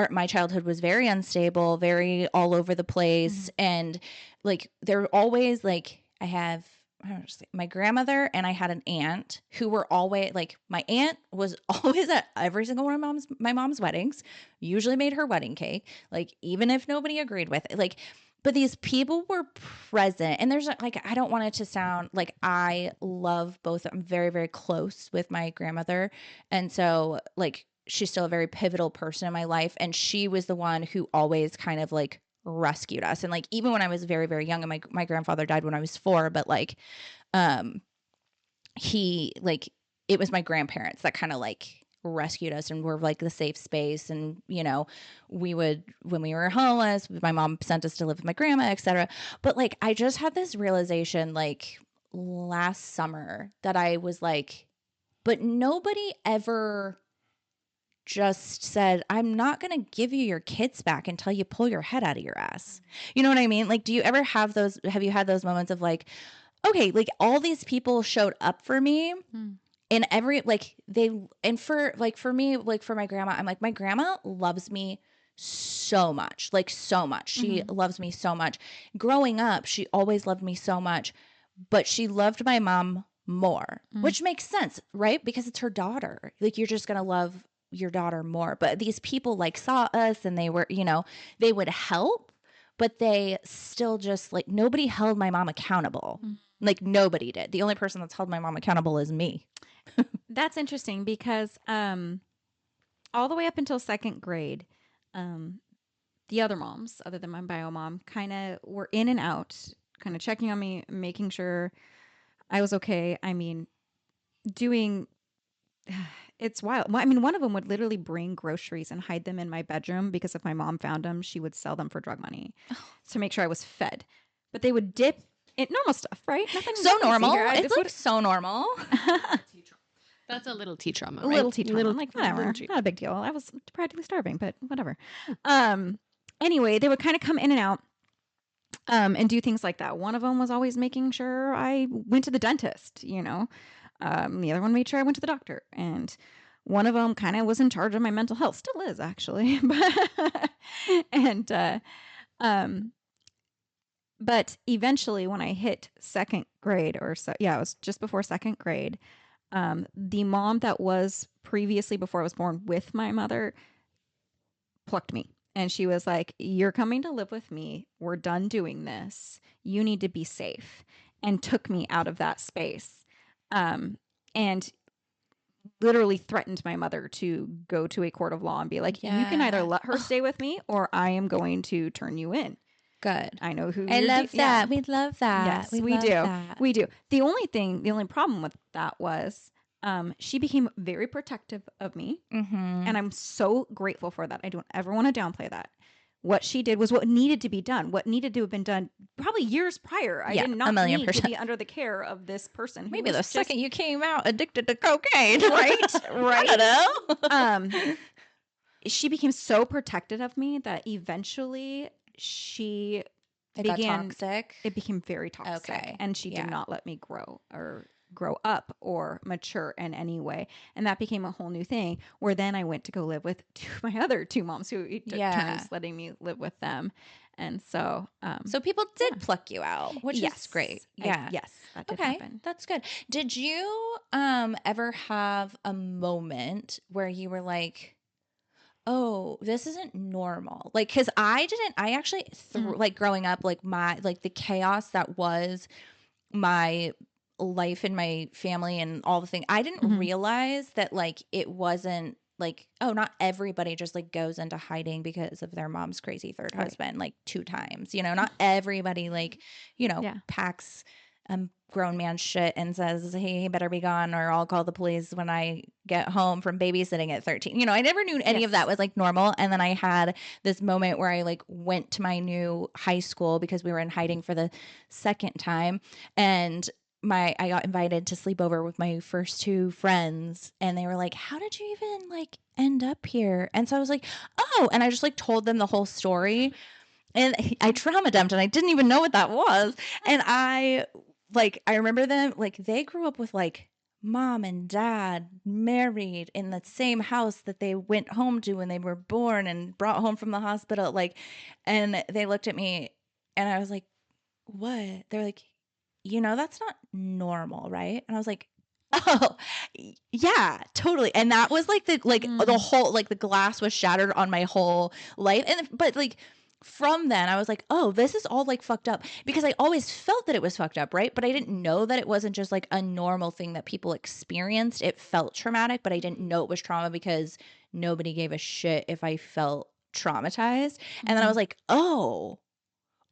my childhood was very unstable, very all over the place, and like they're always like I don't know, my grandmother and I had an aunt who were always like my aunt was always at every single one of my mom's weddings, usually made her wedding cake, like even if nobody agreed with it, like but these people were present and there's like I don't want it to sound like I love both. I'm very very close with my grandmother, and so like she's still a very pivotal person in my life, and she was the one who always kind of like rescued us. And like even when I was very very young, and my grandfather died when I was 4, but like he like it was my grandparents that kind of like rescued us and were like the safe space. And you know, we would, when we were homeless, my mom sent us to live with my grandma, etc. But like I just had this realization like last summer that I was like, but nobody ever just said, I'm not going to give you your kids back until you pull your head out of your ass. You know what I mean? Like, do you ever have those, have you had those moments of like, okay, like all these people showed up for me and every, like they, and for like, for me, like for my grandma, I'm like, my grandma loves me so much, like so much. She loves me so much. Growing up, she always loved me so much, but she loved my mom more, which makes sense, right? Because it's her daughter. Like you're just going to love your daughter more. But these people like saw us and they were, you know, they would help, but they still just like nobody held my mom accountable. Like nobody did. The only person that's held my mom accountable is me. That's interesting because all the way up until second grade, the other moms, other than my bio mom, kind of were in and out, kind of checking on me, making sure I was okay. I mean, doing it's wild. Well, I mean, one of them would literally bring groceries and hide them in my bedroom because if my mom found them, she would sell them for drug money to make sure I was fed. But they would dip it normal stuff, right? Nothing So nothing normal. here. It's like so normal. That's a little tea trauma, A right? little tea trauma. I'm like, whatever. Not a big deal. I was practically starving, but whatever. Anyway, they would kind of come in and out and do things like that. One of them was always making sure I went to the dentist, you know. The other one made sure I went to the doctor. And one of them kind of was in charge of my mental health. Still is, actually. and, but eventually when I hit second grade or so, yeah, it was just before second grade, the mom that was previously before I was born with my mother plucked me. And she was like, you're coming to live with me. We're done doing this. You need to be safe. And took me out of that space. And literally threatened my mother to go to a court of law and be like, you can either let her stay with me or I am going to turn you in. Good. I know who I you're love that. Yeah. We love that. Yes, we love do. That. We do. The only problem with that was she became very protective of me. And I'm so grateful for that. I don't ever want to downplay that. What she did was what needed to be done. What needed to have been done probably years prior. I did not need to be under the care of this person. Who Maybe the was second you came out addicted to cocaine. Right? Right. I don't know. She became so protective of me that eventually she got toxic. It became very toxic. Okay. And she did not let me grow up or mature in any way. And that became a whole new thing where then I went to go live with my other two moms who took turns letting me live with them. And so so people did pluck you out, which is great. Yeah. Yes, that did happen. That's good. Did you ever have a moment where you were like, oh, this isn't normal? Like, because I actually like growing up, like the chaos that was my life and my family and all the things, I didn't realize that like it wasn't like, oh, not everybody just like goes into hiding because of their mom's crazy third husband like 2 times, you know, not everybody like, you know, packs grown man shit and says, "Hey, he better be gone or I'll call the police when I get home from babysitting at 13." You know, I never knew any of that was like normal. And then I had this moment where I like went to my new high school because we were in hiding for the second time, and I got invited to sleep over with my first two friends, and they were like, "How did you even like end up here?" And so I was like, "Oh," and I just like told them the whole story. And I trauma dumped and I didn't even know what that was. And I remember them, like, they grew up with like mom and dad married in the same house that they went home to when they were born and brought home from the hospital. Like, and they looked at me and I was like, "What?" They're like, "That's not normal, right?" And I was like, "Oh, yeah, totally." And that was like the whole, like, the glass was shattered on my whole life. But like, from then I was like, "Oh, this is all like fucked up," because I always felt that it was fucked up, right? But I didn't know that it wasn't just like a normal thing that people experienced. It felt traumatic, but I didn't know it was trauma because nobody gave a shit if I felt traumatized. And then I was like, "Oh,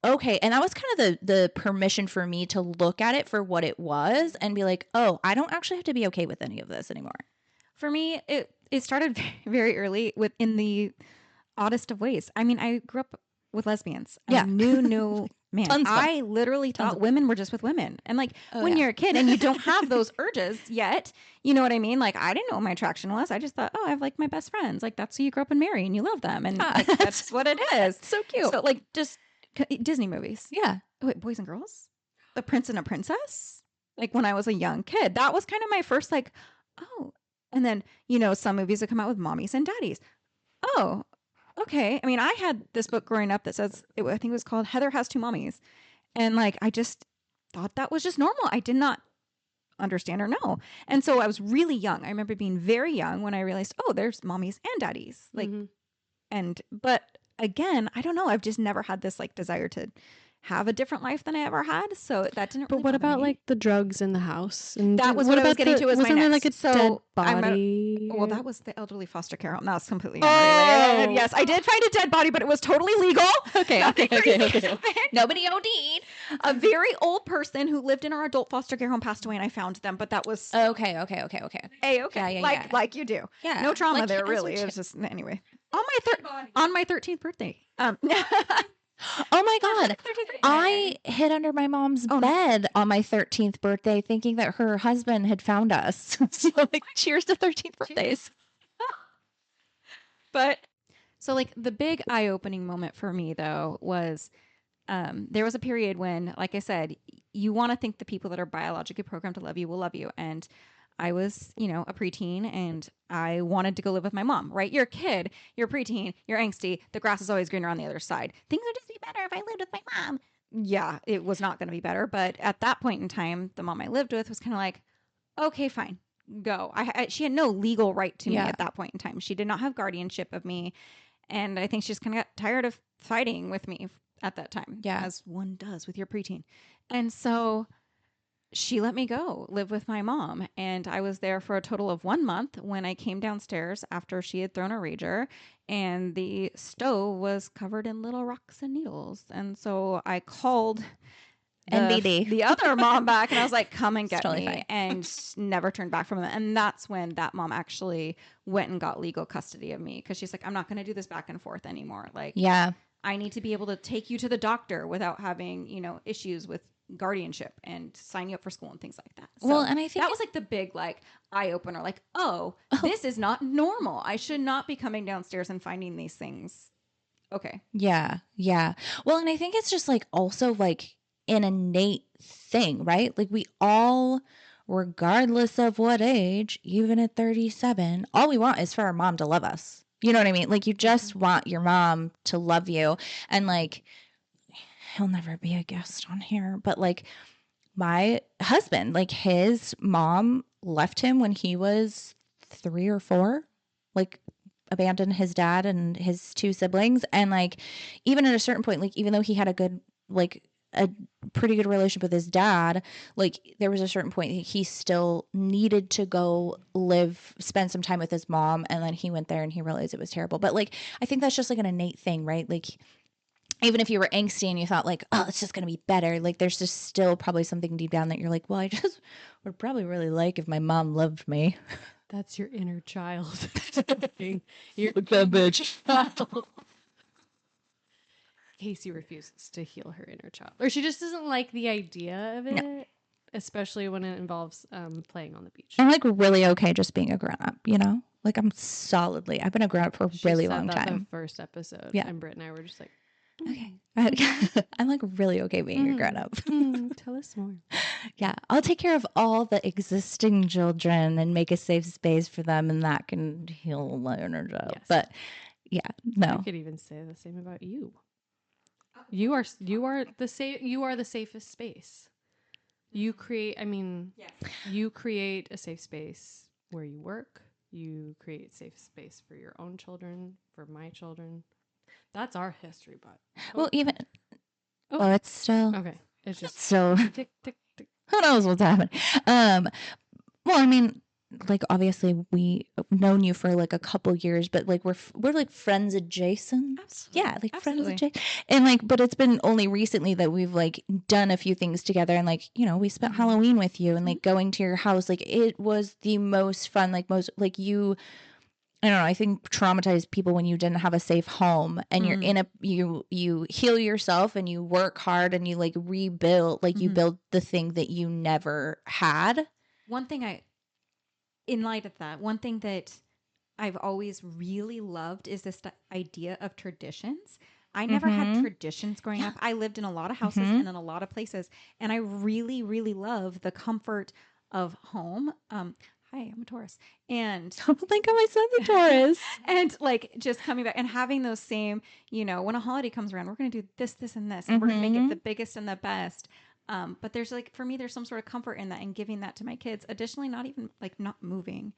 okay." And that was kind of the permission for me to look at it for what it was and be like, "Oh, I don't actually have to be okay with any of this anymore." For me, it started very early in the oddest of ways. I mean, I grew up with lesbians. Yeah. I knew man. Tons of them. I literally thought women were just with women. And like Oh, when yeah. you're a kid and you don't have those urges yet, you know what I mean? Like I didn't know what my attraction was. I just thought, oh, I have like my best friends. Like that's who you grow up and marry and you love them. And like, that's what it is. So cute. So like just Disney movies. Yeah. Wait, Boys and Girls? The Prince and a Princess? Like when I was a young kid. That was kind of my first like, oh. And then, some movies that come out with mommies and daddies. Oh, okay. I mean, I had this book growing up that says, I think it was called Heather Has Two Mommies. And like, I just thought that was just normal. I did not understand or know. And so I was really young. I remember being very young when I realized, oh, there's mommies and daddies. Like, but again, I don't know. I've just never had this like desire to have a different life than I ever had. So that didn't But really what bother about me. like the drugs in the house? And That was what I was getting to as my wasn't there like next. a So dead I'm body? Well, that was the elderly foster care home. That was completely unrelated. Oh. Yes, I did find a dead body, but it was totally legal. Okay. Nothing crazy happened. Nobody OD'd. A very old person who lived in our adult foster care home passed away, and I found them. But that was Okay. okay. Yeah, Like you do. Yeah. No trauma Like, there, as really. you It was just anyway. On my 13th birthday. Oh my God. I hid under my mom's bed on my 13th birthday thinking that her husband had found us. So like, cheers to 13th birthdays. But so like the big eye-opening moment for me though was there was a period when, like I said, you want to think the people that are biologically programmed to love you will love you. And I was, a preteen and I wanted to go live with my mom, right? You're a kid, you're a preteen, you're angsty. The grass is always greener on the other side. Things would just be better if I lived with my mom. Yeah, it was not going to be better. But at that point in time, the mom I lived with was kind of like, okay, fine, go. She had no legal right to me Yeah. at that point in time. She did not have guardianship of me. And I think she just kind of got tired of fighting with me at that time. Yeah. As one does with your preteen. And so she let me go live with my mom. And I was there for a total of 1 month when I came downstairs after she had thrown a rager and the stove was covered in little rocks and needles. And so I called NBD. the other mom back and I was like, come and get totally me. fine. And never turned back from it. And that's when that mom actually went and got legal custody of me because she's like, I'm not going to do this back and forth anymore. Like, Yeah. I need to be able to take you to the doctor without having, issues with guardianship and sign you up for school and things like that. So Well, and I think that was like the big like eye opener. Like, oh, this is not normal. I should not be coming downstairs and finding these things. Okay. Yeah. Yeah. Well, and I think it's just like also like an innate thing, right? Like we all, regardless of what age, even at 37, all we want is for our mom to love us. You know what I mean? Like you just want your mom to love you. And like, he'll never be a guest on here, but like my husband, like his mom left him when he was 3 or 4, like abandoned his dad and his two siblings. And like, even at a certain point, like even though he had a pretty good relationship with his dad, like there was a certain point he still needed to go spend some time with his mom. And then he went there and he realized it was terrible. But like, I think that's just like an innate thing, right? Like even if you were angsty and you thought like, oh, it's just going to be better, like there's just still probably something deep down that you're like, well, I just would probably really like if my mom loved me. That's your inner child. Your Look that bitch. child. Casey refuses to heal her inner child, or she just doesn't like the idea of it, especially when it involves playing on the beach. I'm like really okay just being a grown up, you know? Like I've been a grown up for a She really said long that time. The first episode, Yeah. and Britt and I were just like, Okay. I'm like really okay being a grown up. Tell us more. Yeah. I'll take care of all the existing children and make a safe space for them, and that can heal my inner child. Yes. But yeah, I no. could even say the same about you. You are the safest space. You create. I mean, you create a safe space where you work. You create safe space for your own children, for my children. That's our history, but Well, even Oh. well, it's still okay. It's just so tick tick tick. who knows what's happening. Well, I mean, like obviously we've known you for like a couple years, but like we're like friends adjacent. Absolutely. Yeah, like Absolutely. friends adjacent. And like, but it's been only recently that we've like done a few things together, and like, you know, we spent Halloween with you and like going to your house. Like it was the most fun, like most like you I don't know, I think traumatized people when you didn't have a safe home and you're in a you heal yourself and you work hard and you like rebuild, like you build the thing that you never had. One thing in light of that, one thing that I've always really loved is this idea of traditions. I never had traditions growing up. I lived in a lot of houses and in a lot of places, and I really, really love the comfort of home. Hi, I'm a Taurus, and Oh my god, my son's a Taurus. and like just coming back and having those same, when a holiday comes around, we're going to do this, this, and this, and we're going to make it the biggest and the best. But there's like, for me, there's some sort of comfort in that and giving that to my kids. Additionally, not even like not moving.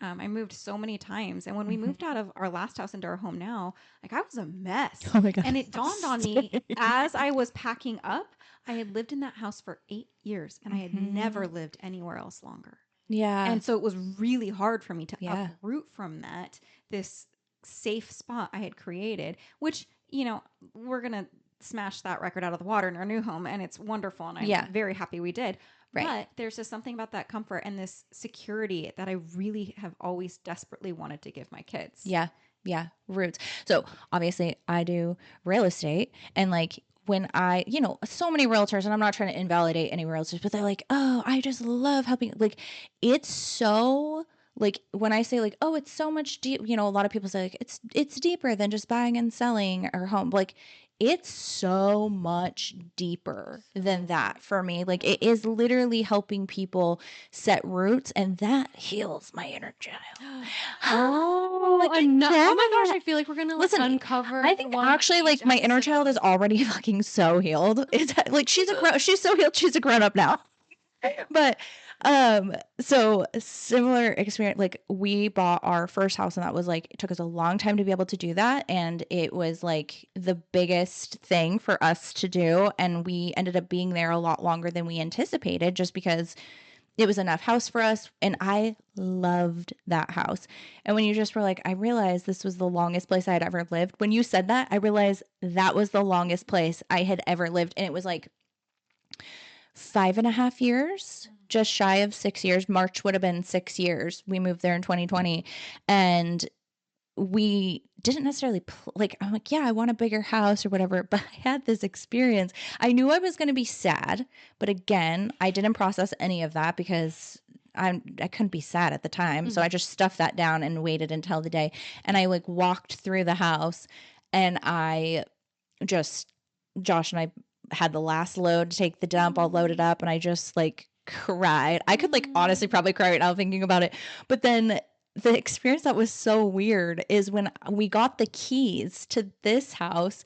I moved so many times. And when we moved out of our last house into our home now, like I was a mess. Oh my god. And it dawned on me as I was packing up, I had lived in that house for 8 years and I had never lived anywhere else longer. Yeah. And so it was really hard for me to Yeah. uproot from that, this safe spot I had created, which, we're going to smash that record out of the water in our new home. And it's wonderful. And I'm very happy we did. Right. But there's just something about that comfort and this security that I really have always desperately wanted to give my kids. Yeah. Yeah. Roots. So obviously I do real estate, and like when I, so many realtors, and I'm not trying to invalidate any realtors, but they're like, oh, I just love helping. Like it's so like when I say like, oh, it's so much deep, a lot of people say like it's deeper than just buying and selling our home. Like it's so much deeper than that for me. Like it is literally helping people set roots, and that heals my inner child. Oh my gosh! I feel like we're gonna Listen, uncover. I think one actually like each my inner episode. child is already fucking so healed. It's like she's so healed, she's a grown up now. But so similar experience, like we bought our first house, and that was like, it took us a long time to be able to do that, and it was like the biggest thing for us to do, and we ended up being there a lot longer than we anticipated just because it was enough house for us, and I loved that house. And when you just were like, I realized this was the longest place I had ever lived. When you said that, I realized that was the longest place I had ever lived, and it was like 5.5 years, just shy of 6 years. March would have been 6 years. We moved there in 2020, and we didn't necessarily like, I'm like, yeah, I want a bigger house or whatever, but I had this experience. I knew I was going to be sad, but again, I didn't process any of that because I couldn't be sad at the time. So I just stuffed that down and waited until the day. And I like walked through the house, and Josh and I had the last load to take the dump all loaded up, and I just like cried. I could like honestly probably cry right now thinking about it. But then the experience that was so weird is when we got the keys to this house,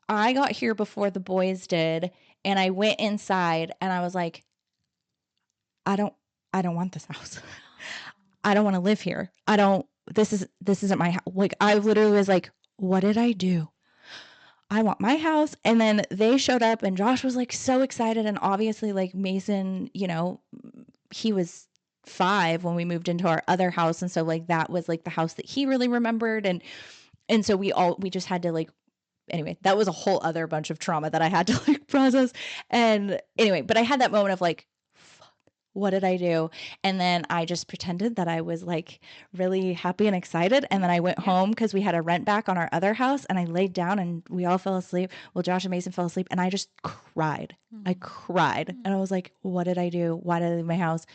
I got here before the boys did, and I went inside and I was like, I don't want this house. I don't want to live here. This isn't my house. Like I literally was like, what did I do? I want my house. And then they showed up, and Josh was like so excited. And obviously like Mason, he was 5 when we moved into our other house. And so like that was like the house that he really remembered. And so we just had to like anyway, that was a whole other bunch of trauma that I had to like process. And anyway, but I had that moment of like, fuck, what did I do? And then I just pretended that I was like really happy and excited. And then I went home because we had a rent back on our other house, and I laid down and we all fell asleep. Well, Josh and Mason fell asleep, and I just cried. I cried. And I was like, what did I do? Why did I leave my house?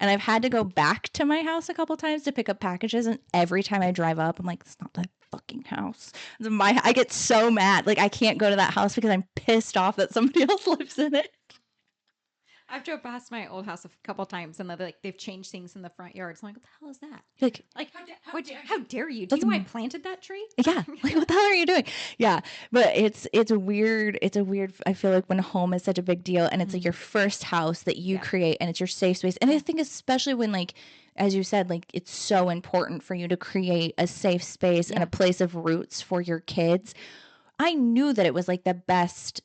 And I've had to go back to my house a couple times to pick up packages. And every time I drive up, I'm like, it's not that fucking house. I get so mad. Like, I can't go to that house because I'm pissed off that somebody else lives in it. I've drove past my old house a couple times, and they've changed things in the front yard. So I'm like, what the hell is that? Like How dare you? Do you know I planted that tree? yeah, like what the hell are you doing? Yeah, but it's weird. It's a weird. I feel like when home is such a big deal, and it's like your first house that you create, and it's your safe space. And I think especially when, like, as you said, like, it's so important for you to create a safe space and a place of roots for your kids. I knew that it was like the best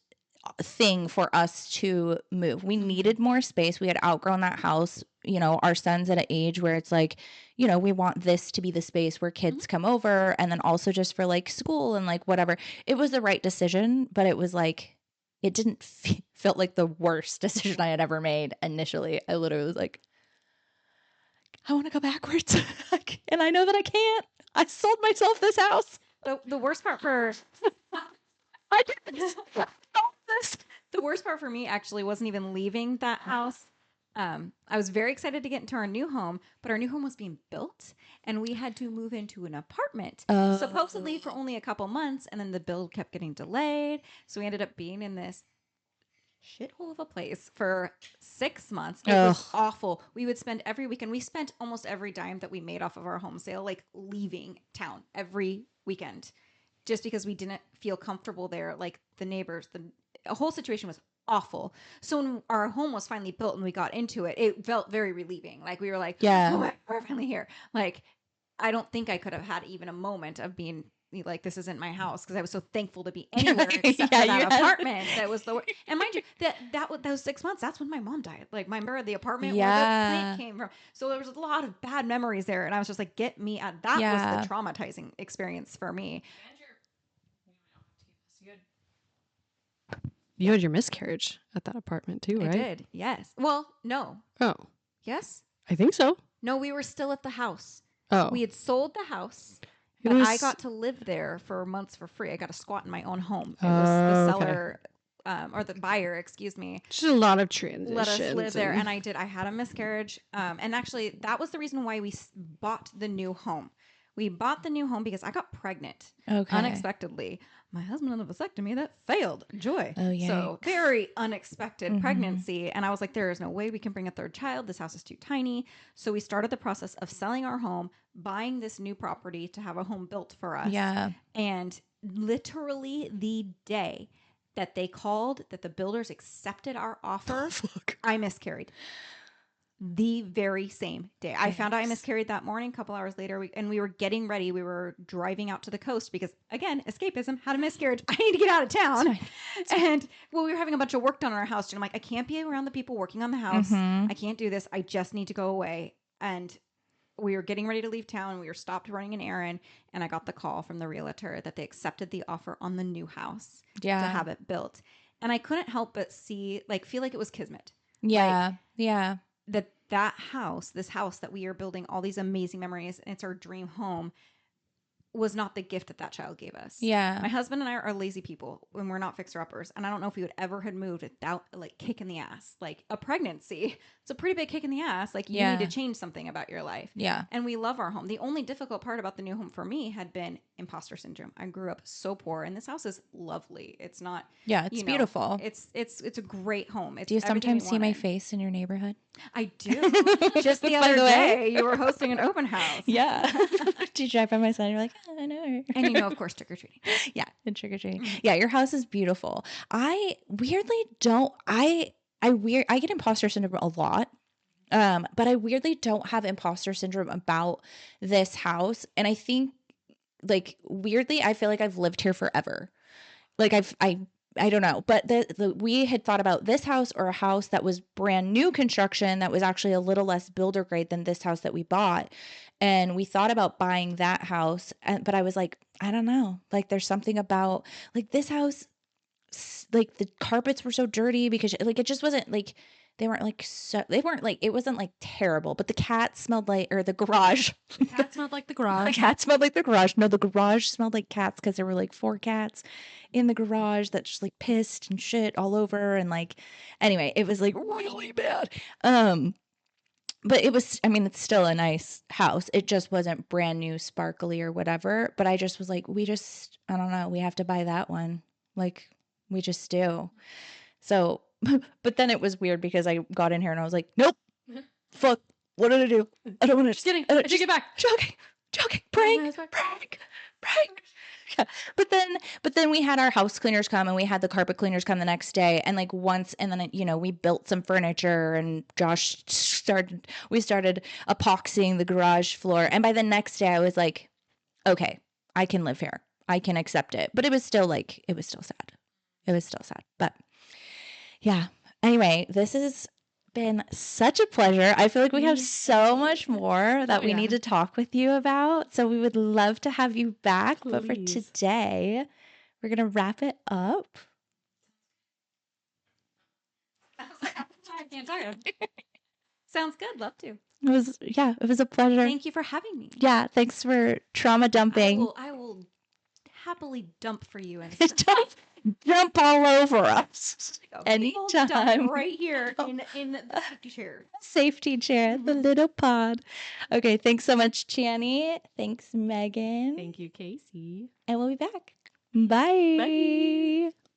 thing for us to move. We needed more space. We had outgrown that house. You know, our son's at an age where it's like, you know, we want this to be the space where kids come over, and then also just for like school and like whatever. It was the right decision, but it was like, it didn't felt like the worst decision I had ever made initially. I literally was like, I want to go backwards. And I know that I can't. I sold myself this house. The worst part for I did this. the worst part for me actually wasn't even leaving that house. I was very excited to get into our new home, but our new home was being built, and we had to move into an apartment, supposedly for only a couple months, and then the build kept getting delayed. So we ended up being in this shithole of a place for 6 months. It was awful. We would spend every weekend. We spent almost every dime that we made off of our home sale, like leaving town every weekend, just because we didn't feel comfortable there. Like the neighbors, the whole situation was awful. So when our home was finally built and we got into it, it felt very relieving. Like we were like, oh, we're finally here. Like, I don't think I could have had even a moment of being like, this isn't my house, because I was so thankful to be anywhere except for that apartment. That was the worst. And mind you, those 6 months, that's when my mom died. Like, my remember the apartment where the plant came from. So there was a lot of bad memories there, and I was just like, get me out. That was the traumatizing experience for me. You had your miscarriage at that apartment too, right? I did, yes. Well, no. Oh, Yes? I think so. No, we were still at the house. Oh, We had sold the house, but I got to live there for months for free. I got to squat in my own home. It was the seller, or the buyer, excuse me, just a lot of transitions. let us live there. And I did. I had a miscarriage. And actually, that was the reason why we bought the new home. We bought the new home because I got pregnant unexpectedly. My husband had a vasectomy that failed. Joy. Oh, yeah. So very unexpected pregnancy. And I was like, there is no way we can bring a third child. This house is too tiny. So we started the process of selling our home, buying this new property to have a home built for us. Yeah. And literally the day that they called, that the builders accepted our offer, I miscarried. The very same day. I found out I miscarried that morning. A couple hours later, we were getting ready. We were driving out to the coast because, again, escapism, had a miscarriage. I need to get out of town. And well, we were having a bunch of work done on our house. And I'm like, I can't be around the people working on the house. I can't do this. I just need to go away. And we were getting ready to leave town. We were stopped running an errand, and I got the call from the realtor that they accepted the offer on the new house to have it built. And I couldn't help but feel like it was kismet. Yeah. That house, this house that we are building all these amazing memories, and it's our dream home, was not the gift that child gave us. Yeah. My husband and I are lazy people when we're not fixer-uppers. And I don't know if we would ever had moved without like kick in the ass. Like a pregnancy, it's a pretty big kick in the ass. Like you need to change something about your life. Yeah. And we love our home. The only difficult part about the new home for me had been imposter syndrome. I grew up so poor, and this house is lovely. It's not. Yeah, it's beautiful. It's a great home. It's do you sometimes see my wanted. face in your neighborhood? I do. Just the other day, you were hosting an open house. Yeah. Did you drive by my side? You're like, I know her. And of course, trick or treating. Yeah, and trick or treating. Yeah, your house is beautiful. I weirdly don't. I get imposter syndrome a lot. But I weirdly don't have imposter syndrome about this house. And I think, like, weirdly, I feel like I've lived here forever. Like I I don't know, but we had thought about this house or a house that was brand new construction that was actually a little less builder grade than this house that we bought. And we thought about buying that house, but I was like, I don't know. Like there's something about like this house, like the carpets were so dirty because like it just wasn't like they weren't like it wasn't like terrible, but the cat smelled like or the garage. The cat smelled like the The garage. cat smelled like the garage. No, the garage smelled like cats because there were like 4 cats in the garage that just like pissed and shit all over and like anyway, it was like really bad. But it was, I mean, it's still a nice house. It just wasn't brand new, sparkly or whatever. But I just was like, I don't know, we have to buy that one. Like, we just do. So, but then it was weird because I got in here and I was like, nope, fuck, what did I do? I don't want to. Just kidding. I take it back. Joking, prank. Yeah. But then we had our house cleaners come and we had the carpet cleaners come the next day. And like once, and then, you know, we built some furniture and we started epoxying the garage floor. And by the next day I was like, okay, I can live here. I can accept it. But it was still sad. It was still sad. But yeah. Anyway, this has been such a pleasure. I feel like we have so much more that we need to talk with you about. So we would love to have you back. But for Please. today, we're going to wrap it up. I can't tire. Sounds good. Love to. It was a pleasure. Thank you for having me. Yeah, thanks for trauma dumping. I will happily dump for you and Jump all over us anytime. anytime. Right here in the safety chair. Safety chair, the little pod. Okay, thanks so much, Chani. Thanks, Megan. Thank you, Casey. And we'll be back. Bye. Bye.